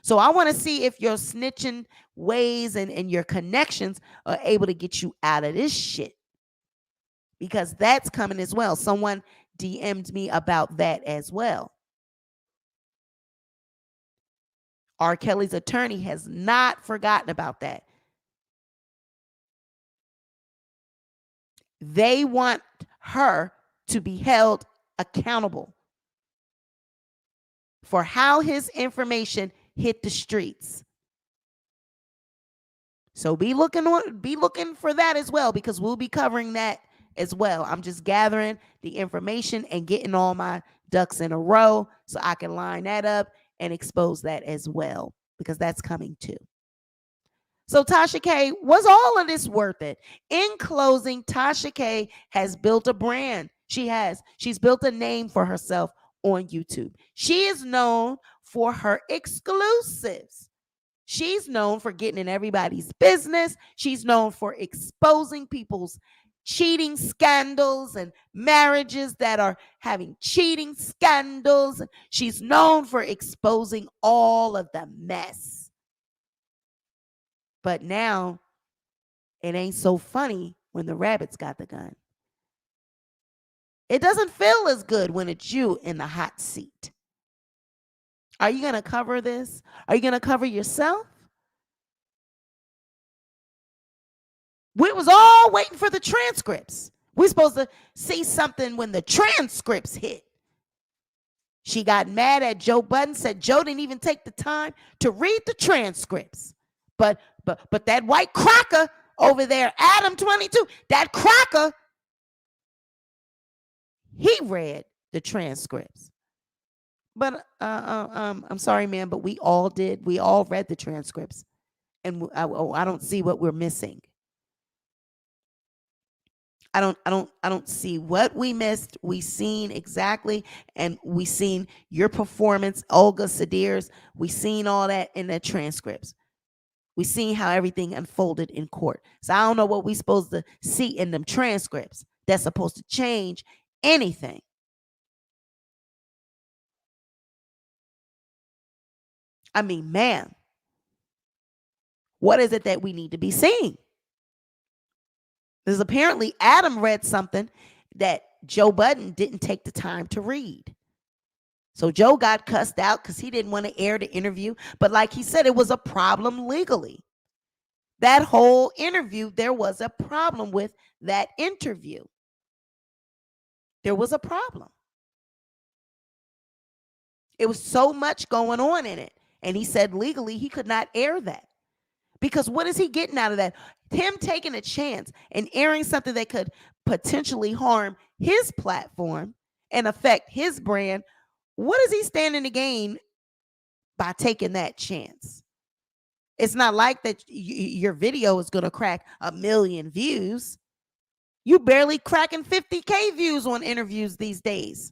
So I want to see if your snitching ways and your connections are able to get you out of this shit. Because that's coming as well. Someone DM'd me about that as well. R. Kelly's attorney has not forgotten about that. They want her to be held accountable for how his information hit the streets. So be looking for that as well, because we'll be covering that as well. I'm just gathering the information and getting all my ducks in a row so I can line that up and expose that as well, because that's coming too. So Tasha K, was all of this worth it? In closing, Tasha K has built a brand. She's built a name for herself on YouTube. She is known for her exclusives. She's known for getting in everybody's business. She's known for exposing people's cheating scandals and marriages that are having cheating scandals. She's known for exposing all of the mess. But now it ain't so funny when the rabbits got the gun. It doesn't feel as good when it's you in the hot seat. Are you going to cover this? Are you going to cover yourself? We was all waiting for the transcripts. We're supposed to see something when the transcripts hit. She got mad at Joe Budden, said Joe didn't even take the time to read the transcripts. But that white cracker over there, Adam 22, that cracker, he read the transcripts. But I'm sorry, man, but we all did. We all read the transcripts, and I don't see what we're missing. I don't see what we missed. We seen exactly, and we seen your performance, Olga Sadir's. We seen all that in the transcripts. We seen how everything unfolded in court. So I don't know what we supposed to see in them transcripts that's supposed to change anything. I mean, man, what is it that we need to be seeing? Because apparently Adam read something that Joe Budden didn't take the time to read. So Joe got cussed out because he didn't want to air the interview. But like he said, it was a problem legally. That whole interview, there was a problem with that interview. There was a problem. It was so much going on in it. And he said legally he could not air that. Because what is he getting out of that? Him taking a chance and airing something that could potentially harm his platform and affect his brand. What is he standing to gain by taking that chance? It's not like that your video is going to crack 1 million views. You barely cracking 50K views on interviews these days.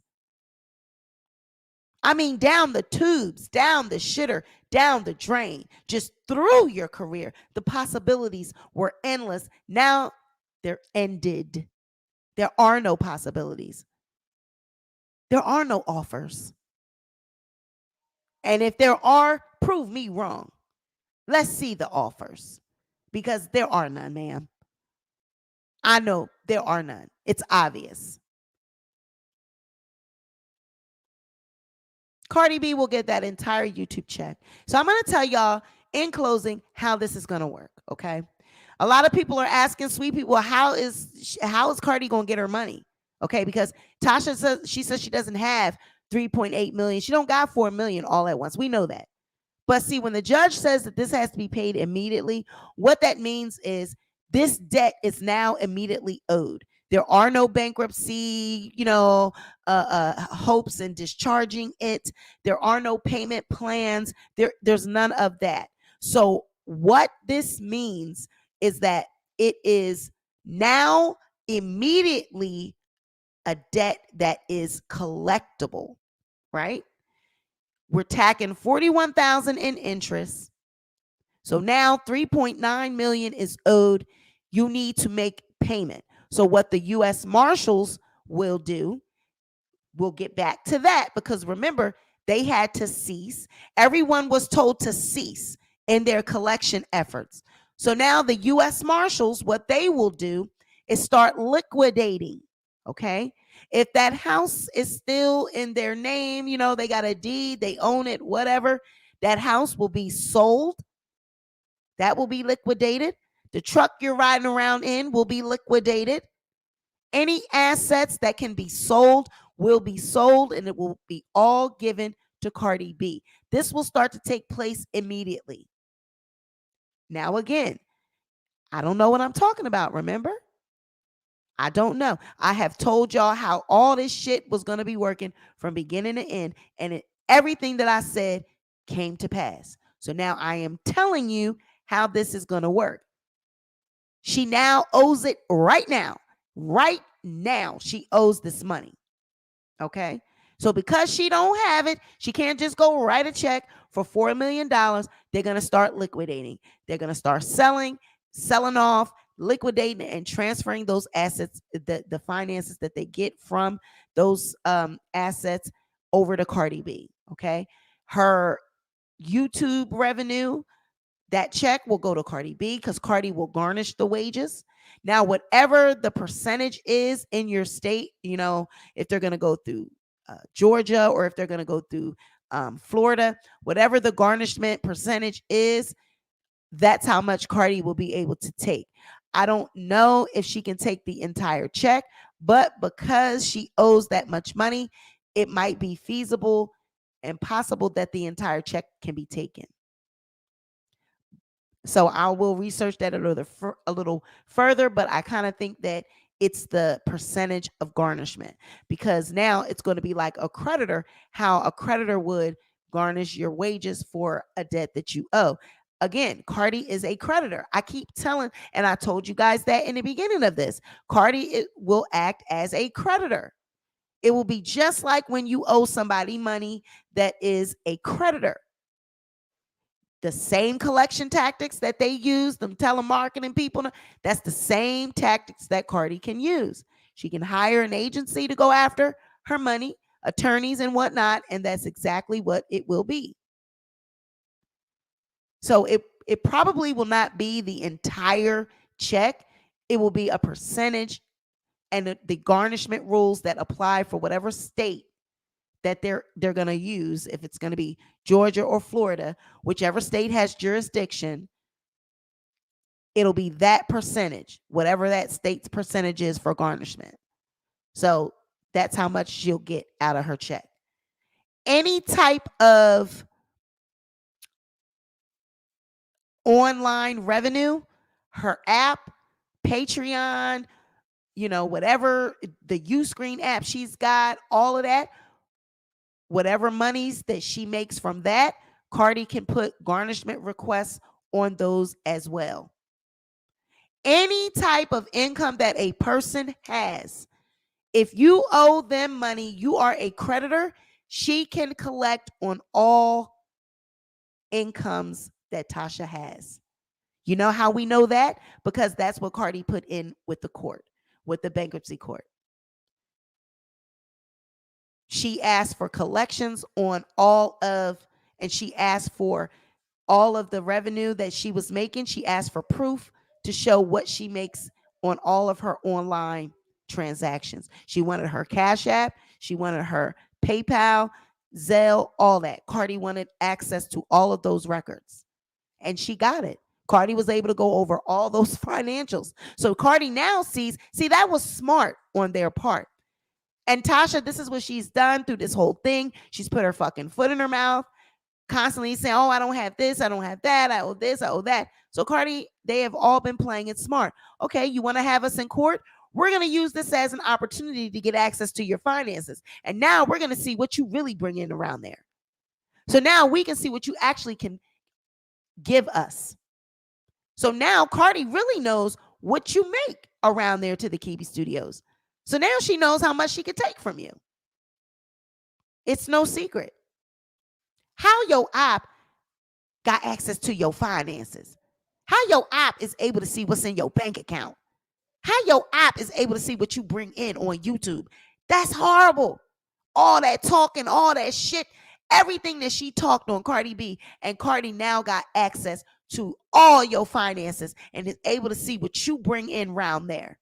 I mean, down the tubes, down the shitter, down the drain, just through your career. The possibilities were endless. Now they're ended. There are no possibilities. There are no offers. And if there are, prove me wrong. Let's see the offers, because there are none, ma'am. I know there are none. It's obvious. Cardi B will get that entire YouTube check. So I'm going to tell y'all in closing how this is going to work, okay? A lot of people are asking Sweet Pea, well, how is Cardi going to get her money? Okay, because Tasha says she doesn't have 3.8 million. She don't got 4 million all at once. We know that. But see, when the judge says that this has to be paid immediately, what that means is this debt is now immediately owed. There are no bankruptcy, hopes in discharging it. There are no payment plans. There's none of that. So what this means is that it is now immediately a debt that is collectible, right? We're tacking 41,000 in interest. So now 3.9 million is owed. You need to make payment. So what the US Marshals will do, we'll get back to that, because remember, they had to cease. Everyone was told to cease in their collection efforts. So now the US Marshals, what they will do is start liquidating, okay? If that house is still in their name, they got a deed, they own it, whatever, that house will be sold. That will be liquidated. The truck you're riding around in will be liquidated. Any assets that can be sold will be sold, and it will be all given to Cardi B. This will start to take place immediately. Now, again, I don't know what I'm talking about, remember? I don't know. I have told y'all how all this shit was going to be working from beginning to end, and everything that I said came to pass. So now I am telling you how this is going to work. She now owes it right now. Right now, she owes this money. Okay? So because she don't have it, she can't just go write a check for $4 million. They're going to start liquidating. They're going to start selling off, liquidating, and transferring those assets, the finances that they get from those assets, over to Cardi B. Okay? Her YouTube revenue, that check will go to Cardi B, because Cardi will garnish the wages. Now, whatever the percentage is in your state, if they're going to go through Georgia, or if they're going to go through Florida, whatever the garnishment percentage is, that's how much Cardi will be able to take. I don't know if she can take the entire check, but because she owes that much money, it might be feasible and possible that the entire check can be taken. So I will research that a little further, but I kind of think that it's the percentage of garnishment, because now it's going to be like a creditor, how a creditor would garnish your wages for a debt that you owe. Again, Cardi is a creditor. I keep telling, and I told you guys that in the beginning of this, Cardi will act as a creditor. It will be just like when you owe somebody money that is a creditor. The same collection tactics that they use, them telemarketing people, that's the same tactics that Cardi can use. She can hire an agency to go after her money, attorneys and whatnot, and that's exactly what it will be. So it probably will not be the entire check. It will be a percentage, and the garnishment rules that apply for whatever state that they're going to use. If it's going to be Georgia or Florida, whichever state has jurisdiction, it'll be that percentage, whatever that state's percentage is for garnishment. So that's how much she'll get out of her check. Any type of online revenue, her app, Patreon, whatever, the Uscreen app she's got, all of that, whatever monies that she makes from that, Cardi can put garnishment requests on those as well. Any type of income that a person has, if you owe them money, you are a creditor, she can collect on all incomes that Tasha has. You know how we know that? Because that's what Cardi put in with the court, with the bankruptcy court. She asked for collections on and she asked for all of the revenue that she was making. She asked for proof to show what she makes on all of her online transactions. She wanted her Cash App, she wanted her PayPal, Zelle, all that. Cardi wanted access to all of those records, and she got it. Cardi was able to go over all those financials. So Cardi now see, that was smart on their part. And Tasha, this is what she's done through this whole thing. She's put her fucking foot in her mouth, constantly saying, oh, I don't have this, I don't have that, I owe this, I owe that. So Cardi, they have all been playing it smart. Okay, you want to have us in court? We're going to use this as an opportunity to get access to your finances. And now we're going to see what you really bring in around there. So now we can see what you actually can give us. So now Cardi really knows what you make around there to the Kiwi Studios. So now she knows how much she could take from you. It's no secret. How your op got access to your finances? How your op is able to see what's in your bank account? How your op is able to see what you bring in on YouTube? That's horrible. All that talking, all that shit, everything that she talked on Cardi B, and Cardi now got access to all your finances and is able to see what you bring in round there.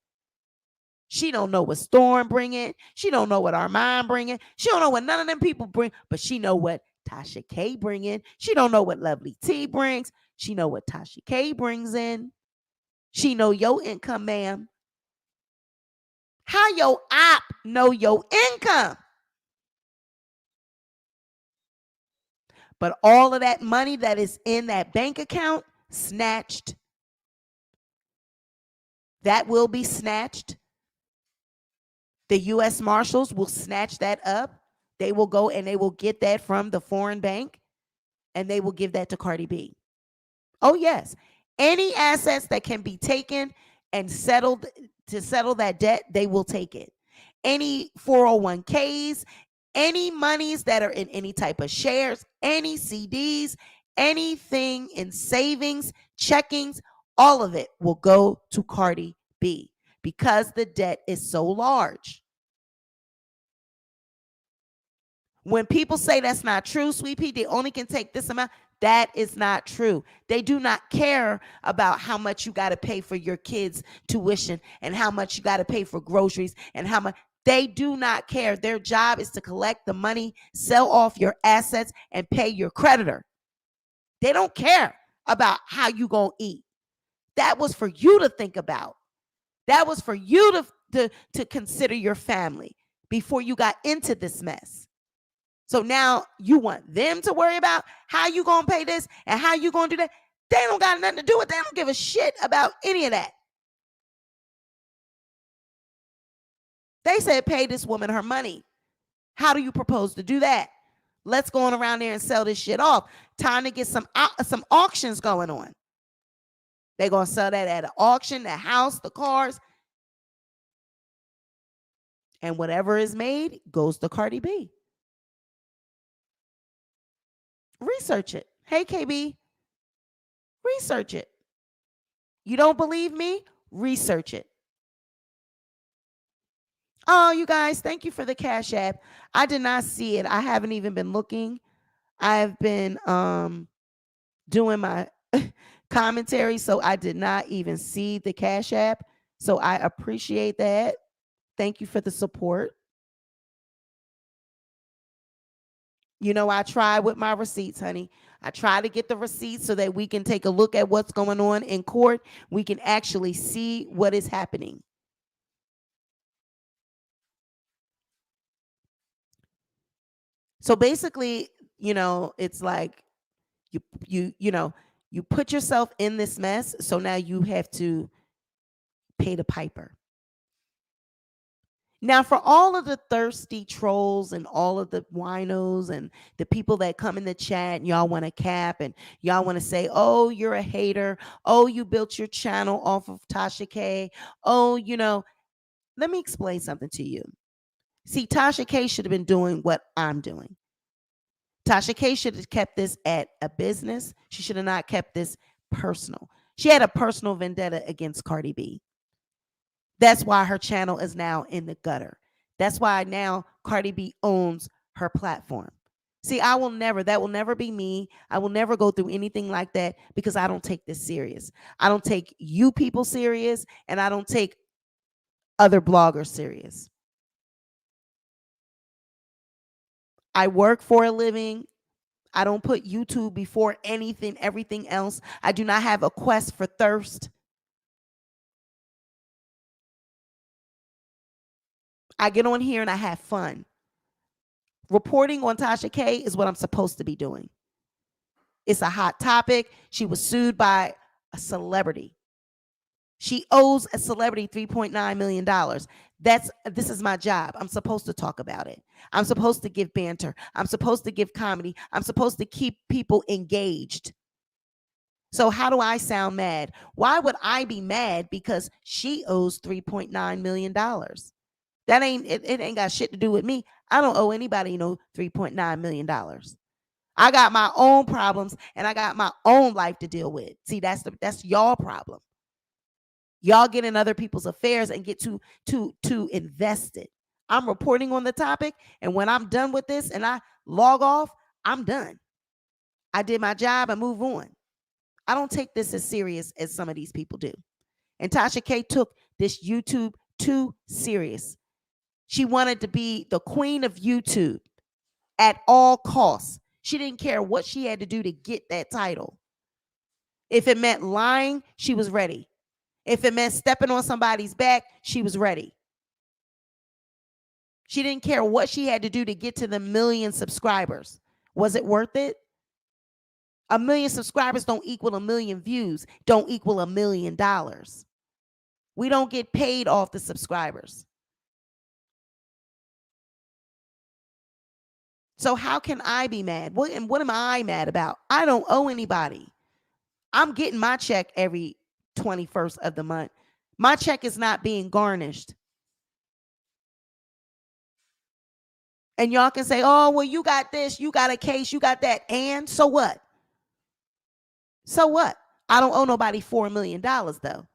She don't know what Storm bring in. She don't know what Armand bring in. She don't know what none of them people bring, but she know what Tasha K bring in. She don't know what Lovely T brings. She know what Tasha K brings in. She know your income, ma'am. How your op know your income? But all of that money that is in that bank account, snatched. That will be snatched. The U.S. Marshals will snatch that up. They will go and they will get that from the foreign bank, and they will give that to Cardi B. Oh, yes. Any assets that can be taken and settled to settle that debt, they will take it. Any 401ks, any monies that are in any type of shares, any CDs, anything in savings, checkings, all of it will go to Cardi B because the debt is so large. When people say that's not true, Sweet Pea, they only can take this amount. That is not true. They do not care about how much you got to pay for your kids' tuition and how much you got to pay for groceries and how much. They do not care. Their job is to collect the money, sell off your assets, and pay your creditor. They don't care about how you gonna eat. That was for you to think about. That was for you to consider your family before you got into this mess. So now you want them to worry about how you gonna pay this and how you gonna do that. They don't got nothing to do with it. They don't give a shit about any of that. They said pay this woman her money. How do you propose to do that? Let's go on around there and sell this shit off. Time to get some auctions going on. They're gonna sell that at an auction, the house, the cars, and whatever is made goes to Cardi B. Research it. Hey, KB, research it. You don't believe me? Research it. Oh, you guys, thank you for the Cash App. I did not see it. I haven't even been looking. I've been doing my commentary, so I did not even see the Cash App. So I appreciate that. Thank you for the support. You know, I try with my receipts, honey. I try to get the receipts so that we can take a look at what's going on in court. We can actually see what is happening. So basically, you know, it's like you put yourself in this mess, so now you have to pay the piper. Now, for all of the thirsty trolls and all of the winos and the people that come in the chat and y'all want to cap and y'all want to say, oh, you're a hater. Oh, you built your channel off of Tasha K. Oh, let me explain something to you. See, Tasha K should have been doing what I'm doing. Tasha K should have kept this at a business. She should have not kept this personal. She had a personal vendetta against Cardi B. That's why her channel is now in the gutter. That's why now Cardi B owns her platform. See, that will never be me. I will never go through anything like that because I don't take this serious. I don't take you people serious, and I don't take other bloggers serious. I work for a living. I don't put YouTube before everything else. I do not have a quest for thirst. I get on here and I have fun. Reporting on Tasha K is what I'm supposed to be doing. It's a hot topic. She was sued by a celebrity. She owes a celebrity $3.9 million. This is my job. I'm supposed to talk about it. I'm supposed to give banter. I'm supposed to give comedy. I'm supposed to keep people engaged. So how do I sound mad? Why would I be mad because she owes $3.9 million? That it ain't got shit to do with me. I don't owe anybody no $3.9 million. I got my own problems and I got my own life to deal with. See, that's y'all problem. Y'all get in other people's affairs and get too invested. I'm reporting on the topic, and when I'm done with this and I log off, I'm done. I did my job and move on. I don't take this as serious as some of these people do. And Tasha K took this YouTube too serious. She wanted to be the queen of YouTube at all costs. She didn't care what she had to do to get that title. If it meant lying, she was ready. If it meant stepping on somebody's back, she was ready. She didn't care what she had to do to get to the 1 million subscribers. Was it worth it? 1 million subscribers don't equal 1 million views, don't equal $1 million. We don't get paid off the subscribers. So how can I be mad? What am I mad about? I don't owe anybody. I'm getting my check every 21st of the month. My check is not being garnished. And y'all can say, oh, well, you got this, you got a case, you got that. And so what? So what? I don't owe nobody $4 million though.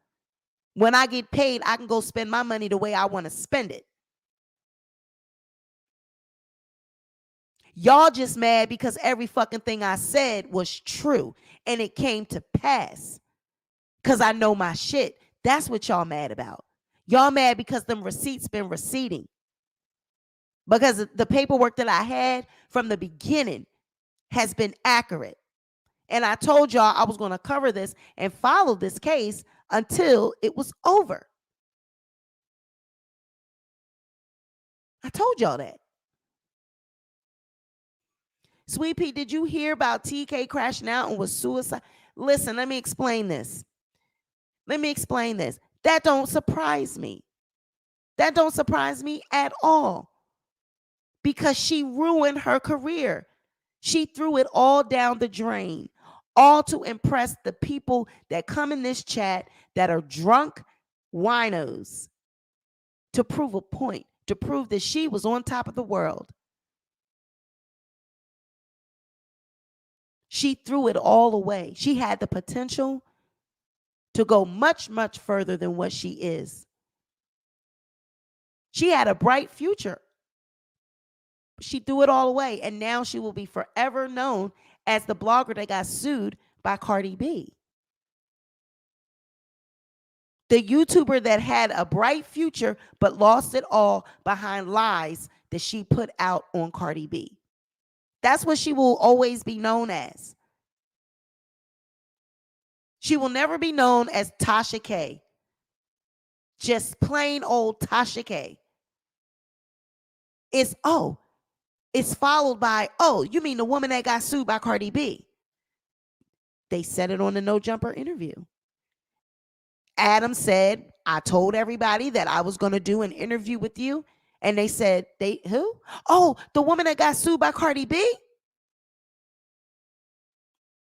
When I get paid, I can go spend my money the way I want to spend it. Y'all just mad because every fucking thing I said was true and it came to pass because I know my shit. That's what y'all mad about. Y'all mad because them receipts been receding. Because the paperwork that I had from the beginning has been accurate. And I told y'all I was going to cover this and follow this case until it was over. I told y'all that. Sweet Pea, did you hear about TK crashing out and was suicide? Listen, let me explain this. That don't surprise me. That don't surprise me at all. Because she ruined her career. She threw it all down the drain, all to impress the people that come in this chat that are drunk winos, to prove a point, to prove that she was on top of the world. She threw it all away. She had the potential to go much, much further than what she is. She had a bright future. She threw it all away, and now she will be forever known as the blogger that got sued by Cardi B. The YouTuber that had a bright future but lost it all behind lies that she put out on Cardi B. That's what she will always be known as. She will never be known as Tasha K. Just plain old Tasha K. It's followed by, oh, you mean the woman that got sued by Cardi B? They said it on the No Jumper interview. Adam said, I told everybody that I was going to do an interview with you. And they said, who? Oh, the woman that got sued by Cardi B.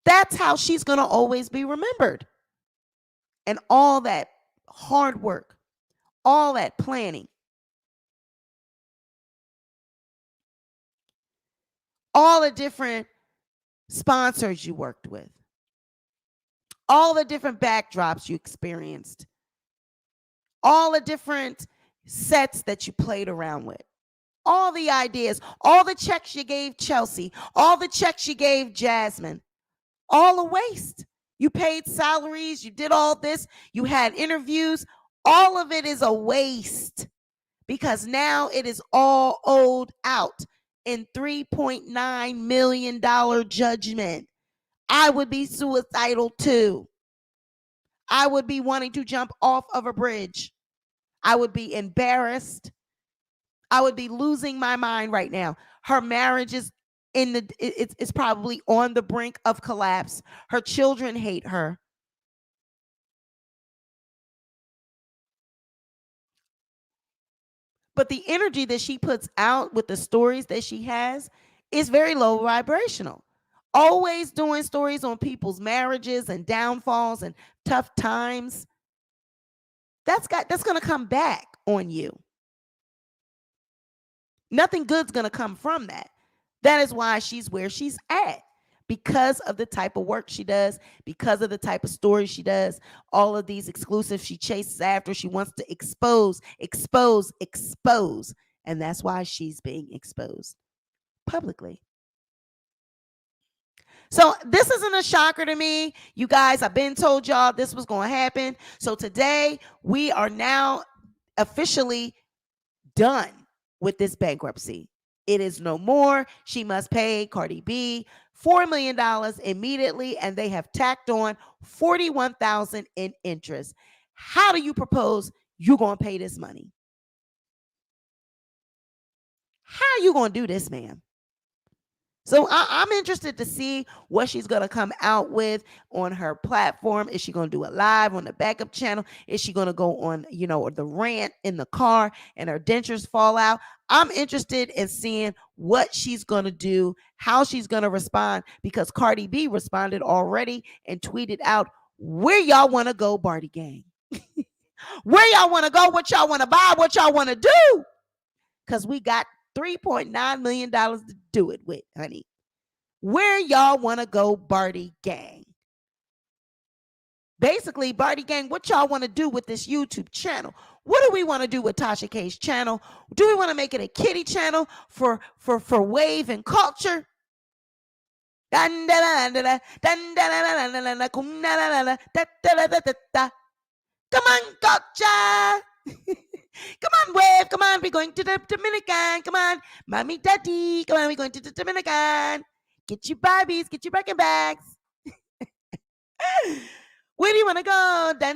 That's how she's going to always be remembered. And all that hard work, all that planning, all the different sponsors you worked with, all the different backdrops you experienced, all the different sets that you played around with, all the ideas, all the checks you gave Chelsea, all the checks you gave Jasmine, all a waste. You paid salaries, you did all this, you had interviews. All of it is a waste because now it is all owed out in $3.9 million judgment. I would be suicidal too. I would be wanting to jump off of a bridge. I would be embarrassed. I would be losing my mind right now. Her marriage is it's probably on the brink of collapse. Her children hate her. But the energy that she puts out with the stories that she has is very low vibrational. Always doing stories on people's marriages and downfalls and tough times. That's going to come back on you. Nothing good's going to come from that. That is why she's where she's at. Because of the type of work she does, because of the type of stories she does, all of these exclusives she chases after, she wants to expose. And that's why she's being exposed publicly. So this isn't a shocker to me. You guys, I've been told y'all this was going to happen. So today we are now officially done with this bankruptcy. It is no more. She must pay Cardi B $4 million immediately, and they have tacked on $41,000 in interest. How do you propose you're going to pay this money? How are you going to do this, ma'am? So I'm interested to see what she's going to come out with on her platform. Is she going to do it live on the backup channel? Is she going to go on, the rant in the car and her dentures fall out? I'm interested in seeing what she's going to do, how she's going to respond, because Cardi B responded already and tweeted out, where y'all want to go, Barty Gang? Where y'all want to go? What y'all want to buy? What y'all want to do? Because we got $3.9 million to do it with, honey. Where y'all want to go, Barty Gang? Basically, Barty Gang, what y'all want to do with this YouTube channel? What do we want to do with Tasha K's channel? Do we want to make it a kiddie channel for wave and culture? Come on, culture. Come on, wave. Come on, we're going to the Dominican. Come on, mommy, daddy. Come on, we're going to the Dominican. Get your Barbies, get your Birkin bags. Where do you want to go? Hey,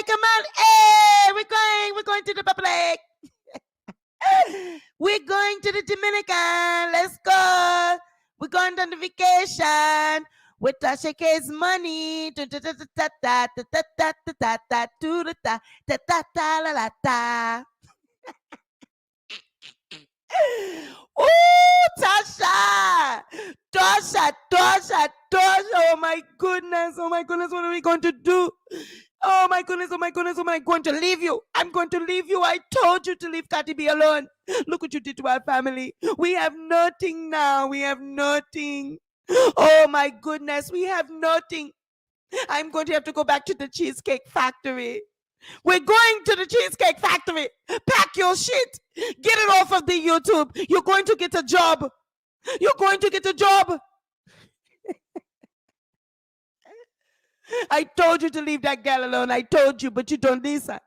come on. Hey, we're going to the public. We're going to the Dominican. Let's go. We're going on the vacation with Tasha K's money. Oh, Tasha! Tasha! Oh my goodness! What are we going to do? Oh my goodness! I'm going to leave you. I'm going to leave you. I told you to leave Cardi B alone. Look what you did to our family. We have nothing now. We have nothing. Oh my goodness, we have nothing. I'm going to have to go back to the Cheesecake Factory. We're going to the Cheesecake Factory. Pack your shit. Get it off of the YouTube. You're going to get a job. You're going to get a job. I told you to leave that girl alone. I told you, but you don't listen.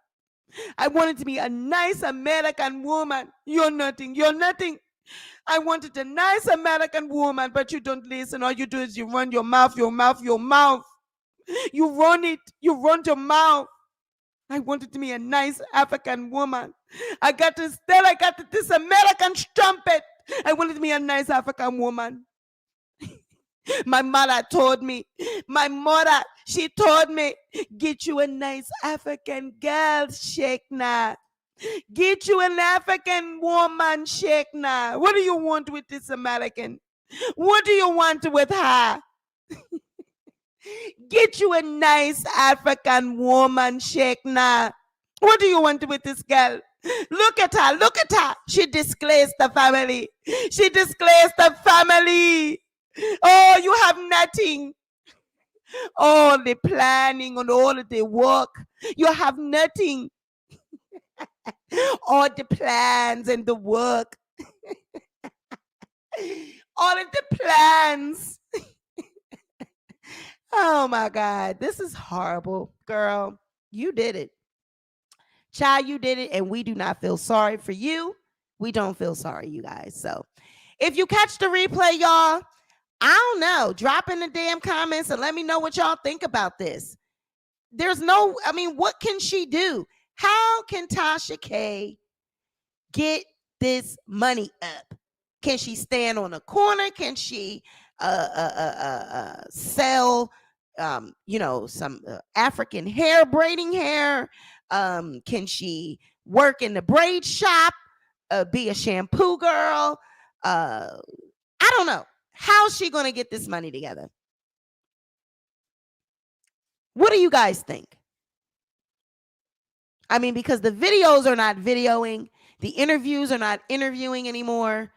I wanted to be a nice American woman. You're nothing. You're nothing. I wanted a nice American woman, but you don't listen. All you do is you run your mouth. You run it. You run your mouth. I wanted to be a nice African woman. I got this American strumpet. I wanted to be a nice African woman. My mother told me, she told me, get you a nice African girl, Sheikh now. Get you an African woman, Sheikh now. What do you want with this American? What do you want with her? Get you a nice African woman, Sheikh now. What do you want with this girl? Look at her, look at her. She disgraced the family. She disgraced the family. Oh, you have nothing. All the planning and all of the work. You have nothing. All the plans and the work. All of the plans. Oh my God. This is horrible. Girl, you did it. Child, you did it. And we do not feel sorry for you. We don't feel sorry, you guys. So if you catch the replay, y'all, I don't know. Drop in the damn comments and let me know what y'all think about this. What can she do? How can Tasha K get this money up? Can she stand on a corner? Can she sell, some African hair, braiding hair? Can she work in the braid shop? Be a shampoo girl? I don't know. How's she going to get this money together? What do you guys think? I mean, because the videos are not videoing, the interviews are not interviewing anymore.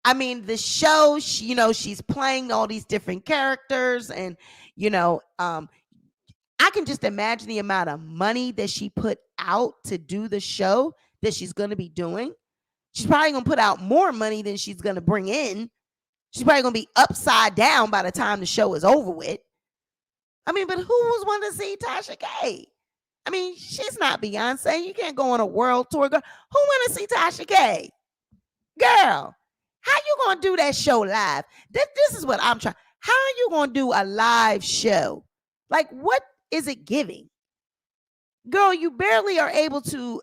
I mean, the show, she's playing all these different characters, and I can just imagine the amount of money that she put out to do the show that she's going to be doing. She's probably going to put out more money than she's going to bring in. She's probably going to be upside down by the time the show is over with. I mean, but who was want to see Tasha K? I mean, she's not Beyonce. You can't go on a world tour. Girl. Who want to see Tasha K? Girl, how you going to do that show live? This is what I'm trying. How are you going to do a live show? Like, what is it giving? Girl, you barely are able to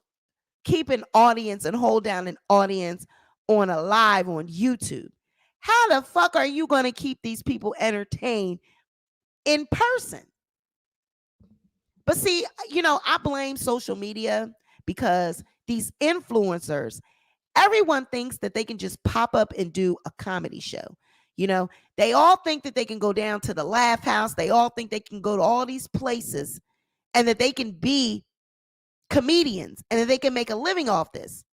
keep an audience and hold down an audience on a live on YouTube. How the fuck are you going to keep these people entertained in person? But see, I blame social media because these influencers, everyone thinks that they can just pop up and do a comedy show. They all think that they can go down to the Laugh House. They all think they can go to all these places and that they can be comedians and that they can make a living off this.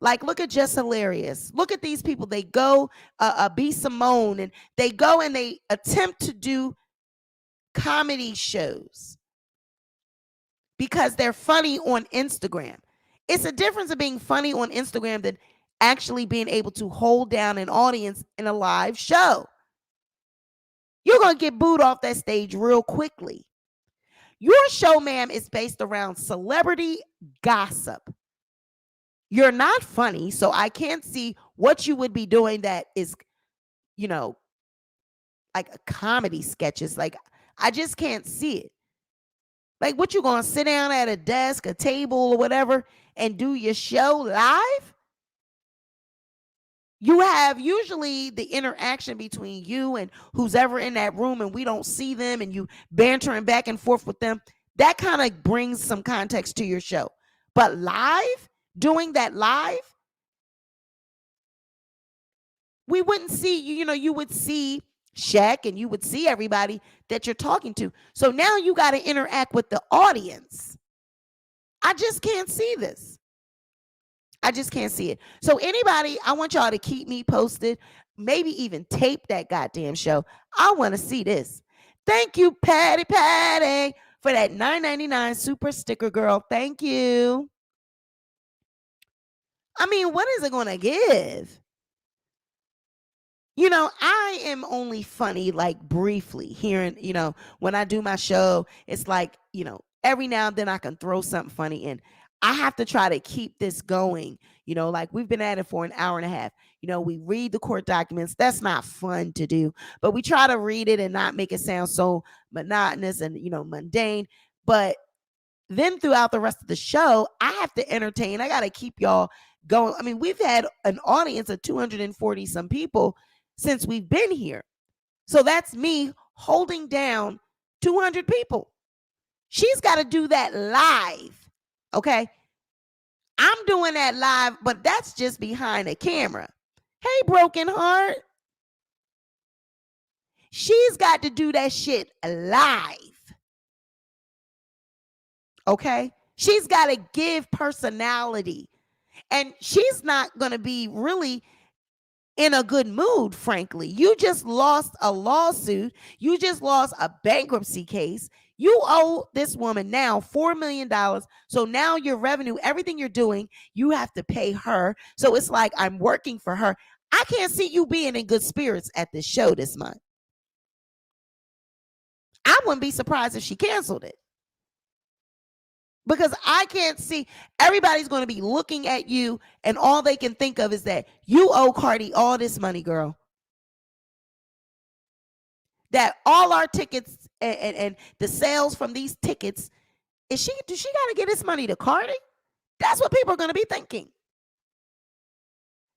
Like, look at Just Hilarious. Look at these people. They go, B. Simone, and they go and they attempt to do comedy shows because they're funny on Instagram. It's a difference of being funny on Instagram than actually being able to hold down an audience in a live show. You're going to get booed off that stage real quickly. Your show, ma'am, is based around celebrity gossip. You're not funny, so I can't see what you would be doing that is, like a comedy sketches. Like, I just can't see it. Like, what, you going to sit down at a desk, a table, or whatever, and do your show live? You have usually the interaction between you and who's ever in that room, and we don't see them, and you bantering back and forth with them. That kind of brings some context to your show. But live, doing that live, we wouldn't see you. You would see Shaq and you would see everybody that you're talking to. So now you got to interact with the audience. I just can't see this. I just can't see it. So anybody, I want y'all to keep me posted. Maybe even tape that goddamn show. I want to see this. Thank you, Patty, for that $9.99 super sticker, girl. Thank you. I mean, what is it going to give? I am only funny, like, briefly here. When I do my show, it's like, every now and then I can throw something funny in. I have to try to keep this going. Like, we've been at it for an hour and a half. We read the court documents. That's not fun to do, but we try to read it and not make it sound so monotonous and, mundane. But then throughout the rest of the show, I have to entertain. I got to keep y'all going. I mean, we've had an audience of 240 some people since we've been here. So that's me holding down 200 people. She's got to do that live. Okay. I'm doing that live, but that's just behind a camera. Hey, broken heart. She's got to do that shit live. Okay. She's got to give personality. And she's not going to be really in a good mood, frankly. You just lost a lawsuit. You just lost a bankruptcy case. You owe this woman now $4 million. So now your revenue, everything you're doing, you have to pay her. So it's like I'm working for her. I can't see you being in good spirits at this show this month. I wouldn't be surprised if she canceled it. Because I can't see, everybody's going to be looking at you and all they can think of is that you owe Cardi all this money, girl. That all our tickets and the sales from these tickets, does she got to get this money to Cardi? That's what people are going to be thinking.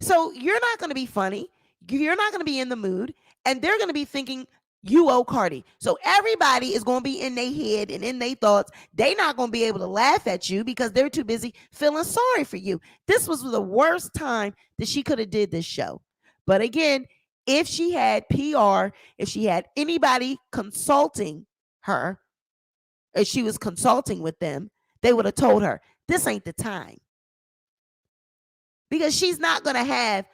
So you're not going to be funny. You're not going to be in the mood. And they're going to be thinking you owe Cardi. So everybody is going to be in their head and in their thoughts. They're not going to be able to laugh at you because they're too busy feeling sorry for you. This was the worst time that she could have did this show. But again, if she had PR, if she had anybody consulting her, if she was consulting with them, they would have told her, this ain't the time. Because she's not going to have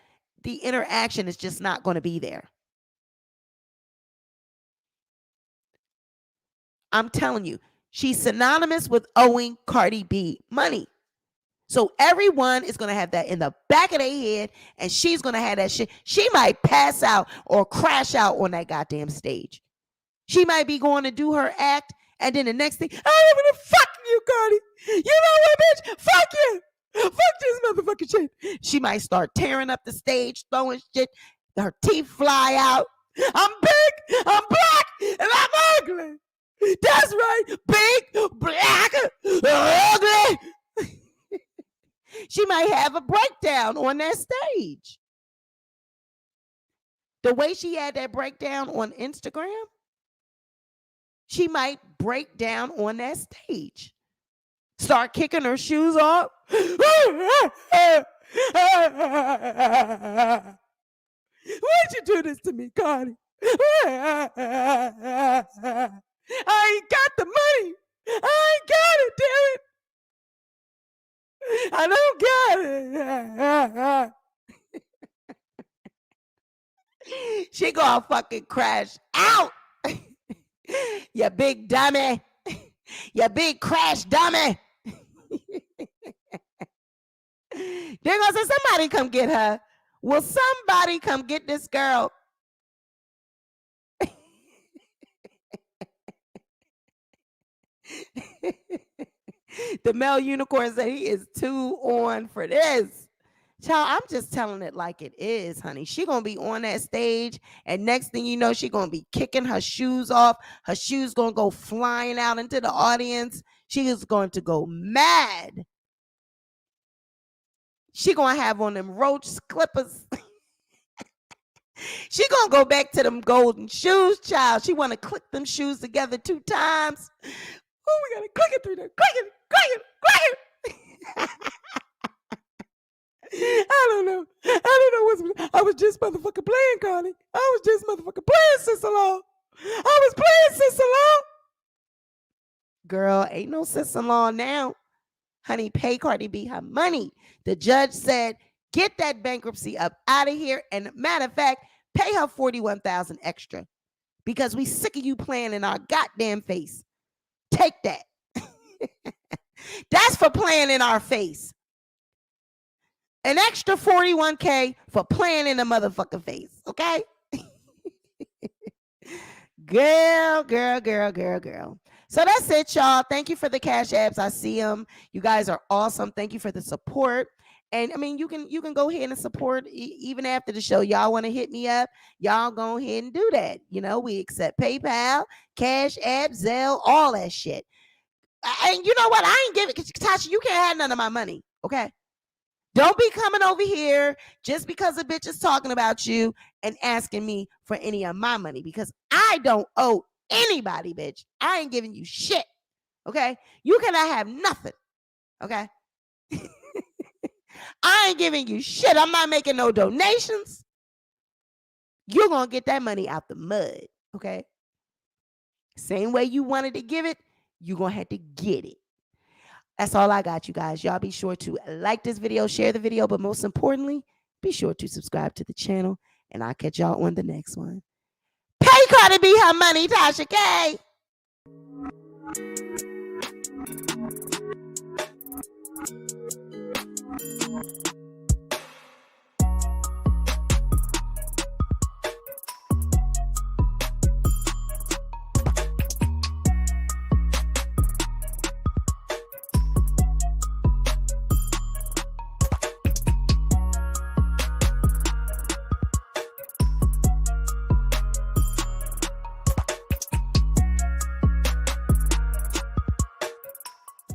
the interaction. It's just not going to be there. I'm telling you, she's synonymous with owing Cardi B money. So everyone is going to have that in the back of their head, and she's going to have that shit. She might pass out or crash out on that goddamn stage. She might be going to do her act, and then the next thing, I'm going to fuck you, Cardi. You know what, bitch? Fuck you. Fuck this motherfucking shit. She might start tearing up the stage, throwing shit. Her teeth fly out. I'm big, I'm black, and I'm ugly. That's right. Big, black, ugly. She might have a breakdown on that stage. The way she had that breakdown on Instagram, she might break down on that stage. Start kicking her shoes off. Why'd you do this to me, Cardi? I ain't got the money. I ain't got it, damn it. I don't got it. She gonna fucking crash out. You big dummy. You big crash dummy. They're gonna say, somebody come get her. Will somebody come get this girl? The male unicorn said he is too on for this. Child, I'm just telling it like it is, honey. She gonna be on that stage, and next thing you know, she gonna be kicking her shoes off. Her shoes gonna go flying out into the audience. She is going to go mad. She gonna have on them roach clippers. She gonna go back to them golden shoes, child. She wanna click them shoes together 2 times. Oh, we gotta click it through there. Click it, click it, click it. I don't know what's. I was just motherfucking playing, Cardi. I was just motherfucking playing, sister-in-law. I was playing, sister-in-law. Girl, ain't no sister-in-law now. Honey, pay Cardi B her money. The judge said, get that bankruptcy up out of here. And matter of fact, pay her $41,000 extra. Because we sick of you playing in our goddamn face. Take that. That's for playing in our face. An extra $41K for playing in the motherfucking face. Okay? Girl. So that's it, y'all. Thank you for the cash apps. I see them. You guys are awesome. Thank you for the support. And I mean, you can go ahead and support even after the show. Y'all want to hit me up? Y'all go ahead and do that. You know, we accept PayPal, Cash App, Zelle, all that shit. And you know what? I ain't giving, Tasha, you can't have none of my money. Okay? Don't be coming over here just because a bitch is talking about you and asking me for any of my money, because I don't owe anybody, bitch. I ain't giving you shit. Okay? You cannot have nothing. Okay? I ain't giving you shit. I'm not making no donations. You're going to get that money out the mud. Okay? Same way you wanted to give it, you're going to have to get it. That's all I got, you guys. Y'all be sure to like this video, share the video, but most importantly, be sure to subscribe to the channel, and I'll catch y'all on the next one. Pay Cardi B her money, Tasha K.